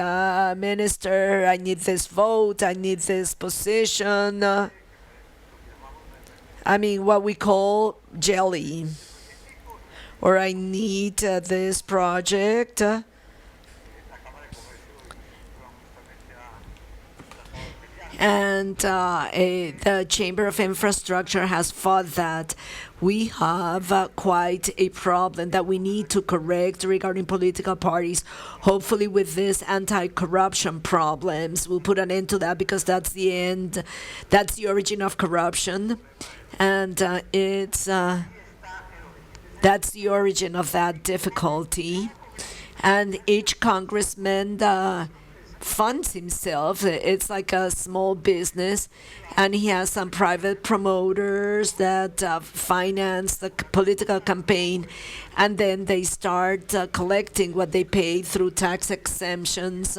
minister, I need this vote, I need this position. I mean, what we call jelly. Or I need this project. And the Chamber of Infrastructure has fought that. We have quite a problem that we need to correct regarding political parties. Hopefully with this anti-corruption problems, we'll put an end to that, because that's the end, that's the origin of corruption. And that's the origin of that difficulty. and each congressman funds himself. It's like a small business, and he has some private promoters that finance the political campaign, and then they start collecting what they pay through tax exemptions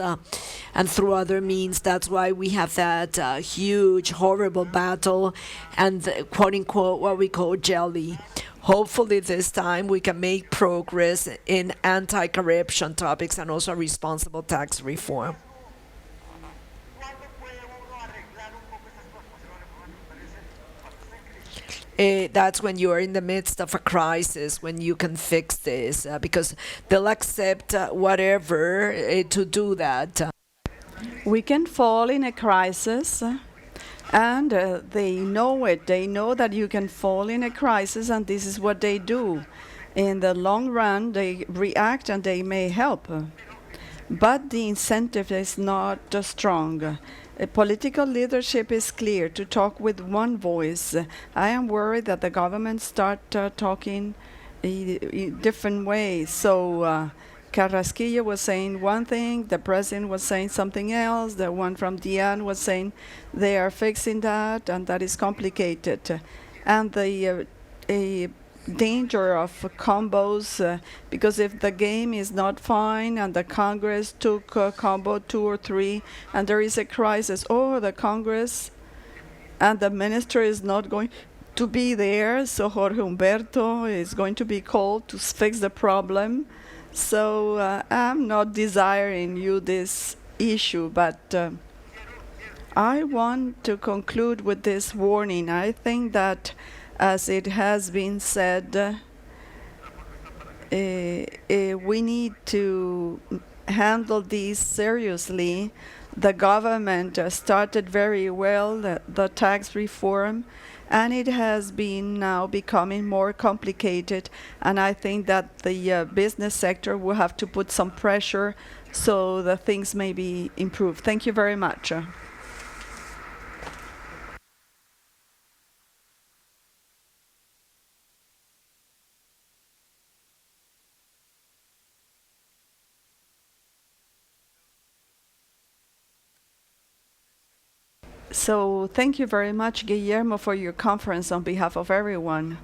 and through other means. That's why we have that huge, horrible battle and quote unquote what we call jelly. Hopefully, this time we can make progress in anti corruption topics and also responsible tax reform. That's when you are in the midst of a crisis, when you can fix this, because they'll accept whatever to do that. We can fall in a crisis, and they know it. They know that you can fall in a crisis, and this is what they do. In the long run, they react and they may help. But the incentive is not strong. Political leadership is clear to talk with one voice. I am worried that the government start talking in different ways. So Carrasquillo was saying one thing, the president was saying something else, the one from Dian was saying they are fixing that, and that is complicated. And the danger of combos, because if the game is not fine and the Congress took combo 2 or 3 and there is a crisis, or the Congress and the minister is not going to be there, so Jorge Humberto is going to be called to fix the problem. So I'm not desiring you this issue, but I want to conclude with this warning. I think that, as it has been said, we need to handle these seriously. The government started very well the tax reform, and it has been now becoming more complicated. And I think that the business sector will have to put some pressure so the things may be improved. Thank you very much. So thank you very much, Guillermo, for your conference on behalf of everyone.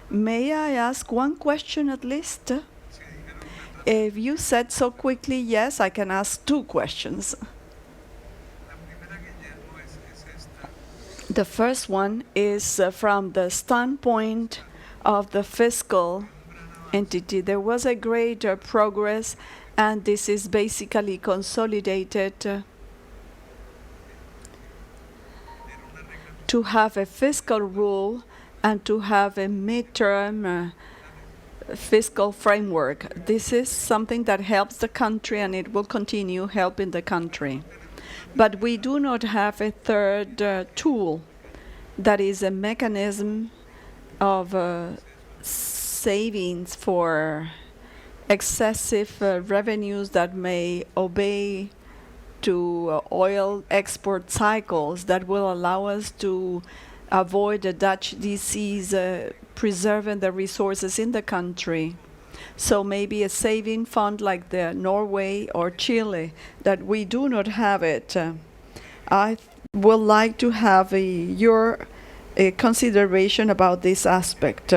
May I ask one question at least? If you said so quickly, yes, I can ask 2 questions. The first one is from the standpoint of the fiscal entity. There was a great progress, and this is basically consolidated to have a fiscal rule and to have a midterm fiscal framework. This is something that helps the country, and it will continue helping the country. But we do not have a third tool that is a mechanism of savings for excessive revenues that may obey to oil export cycles that will allow us to avoid the Dutch disease, preserving the resources in the country. So maybe a saving fund like the Norway or Chile, that we do not have it. I would like to have your consideration about this aspect.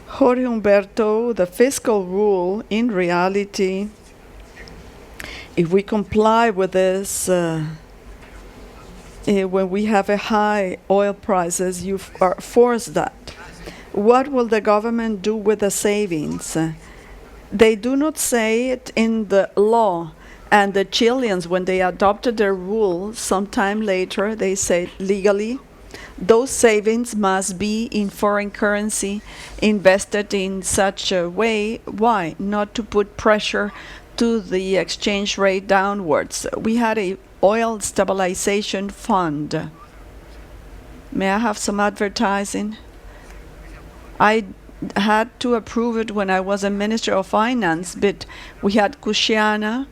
Jorge Humberto, the fiscal rule, in reality, if we comply with this, when we have a high oil prices, you are forced that. What will the government do with the savings? They do not say it in the law. And the Chileans, when they adopted their rule, sometime later, they said legally, those savings must be in foreign currency, invested in such a way. Why? Not to put pressure to the exchange rate downwards. We had a oil stabilization fund. May I have some advertising? I had to approve it when I was a Minister of Finance, but we had Cusiana,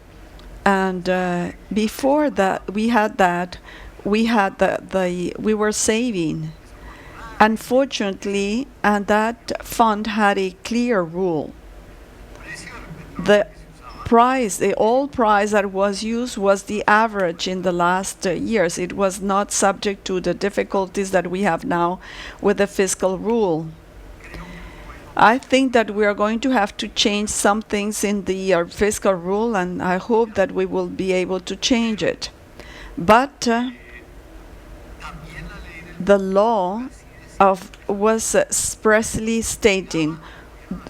and before that we had we were saving. Unfortunately, and that fund had a clear rule. The price, the old price that was used was the average in the last years. It was not subject to the difficulties that we have now with the fiscal rule. I think that we are going to have to change some things in the fiscal rule, and I hope that we will be able to change it. But the law was expressly stating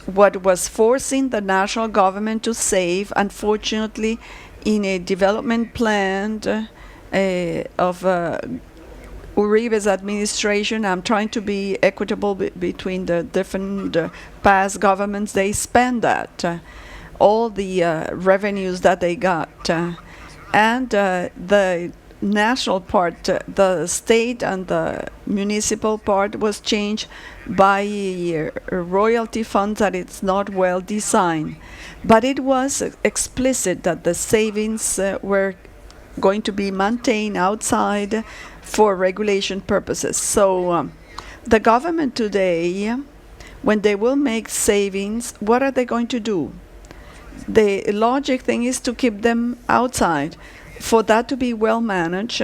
what was forcing the national government to save. Unfortunately, in a development plan of Uribe's administration, I'm trying to be equitable between the different past governments. They spend that, all the revenues that they got. And the national part, the state and the municipal part was changed by royalty funds that it's not well designed. But it was explicit that the savings were going to be maintained outside for regulation purposes. So the government today, when they will make savings, what are they going to do? The logic thing is to keep them outside. For that to be well managed,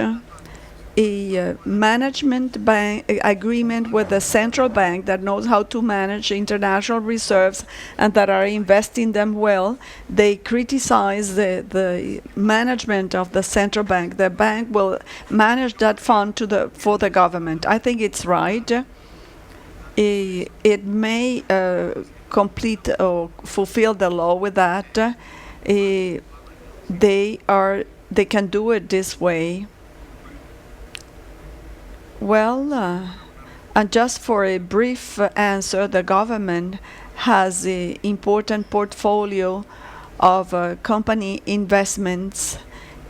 a management bank agreement with the central bank that knows how to manage international reserves and that are investing them well, they criticize the management of the central bank. The bank will manage that fund for the government. I think it's right. It may complete or fulfill the law with that. They can do it this way. Well, and just for a brief answer, the government has an important portfolio of company investments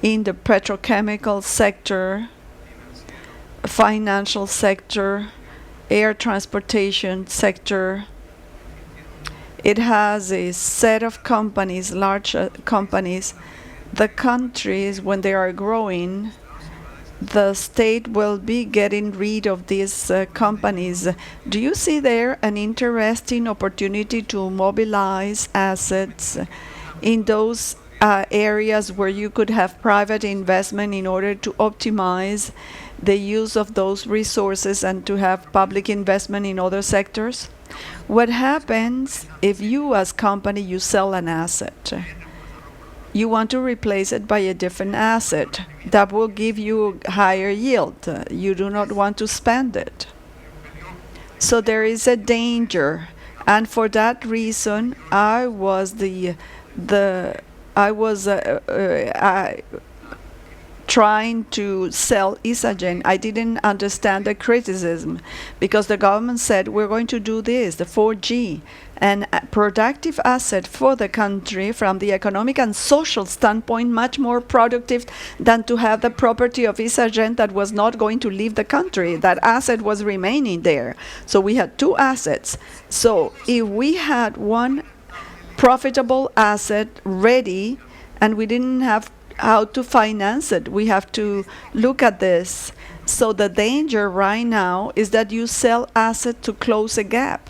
in the petrochemical sector, financial sector, air transportation sector. It has a set of companies, large companies. The countries, when they are growing, the state will be getting rid of these companies. Do you see there an interesting opportunity to mobilize assets in those areas where you could have private investment in order to optimize the use of those resources and to have public investment in other sectors? What happens if you as company, you sell an asset? You want to replace it by a different asset that will give you higher yield. You do not want to spend it. So there is a danger, and for that reason, I was trying to sell Isagen. I didn't understand the criticism because the government said we're going to do this, the 4G, an productive asset for the country from the economic and social standpoint, much more productive than to have the property of Isagen that was not going to leave the country. That asset was remaining there. So we had two assets. So if we had one profitable asset ready and we didn't have how to finance it, we have to look at this. So the danger right now is that you sell asset to close a gap.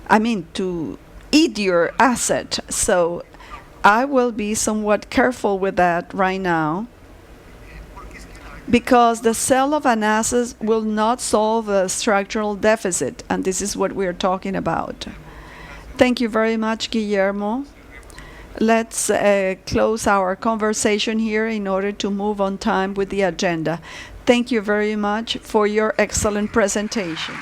I mean, to eat your asset. So I will be somewhat careful with that right now, because the sale of an asset will not solve a structural deficit, and this is what we're talking about. Thank you very much, Guillermo. Let's close our conversation here in order to move on time with the agenda. Thank you very much for your excellent presentation.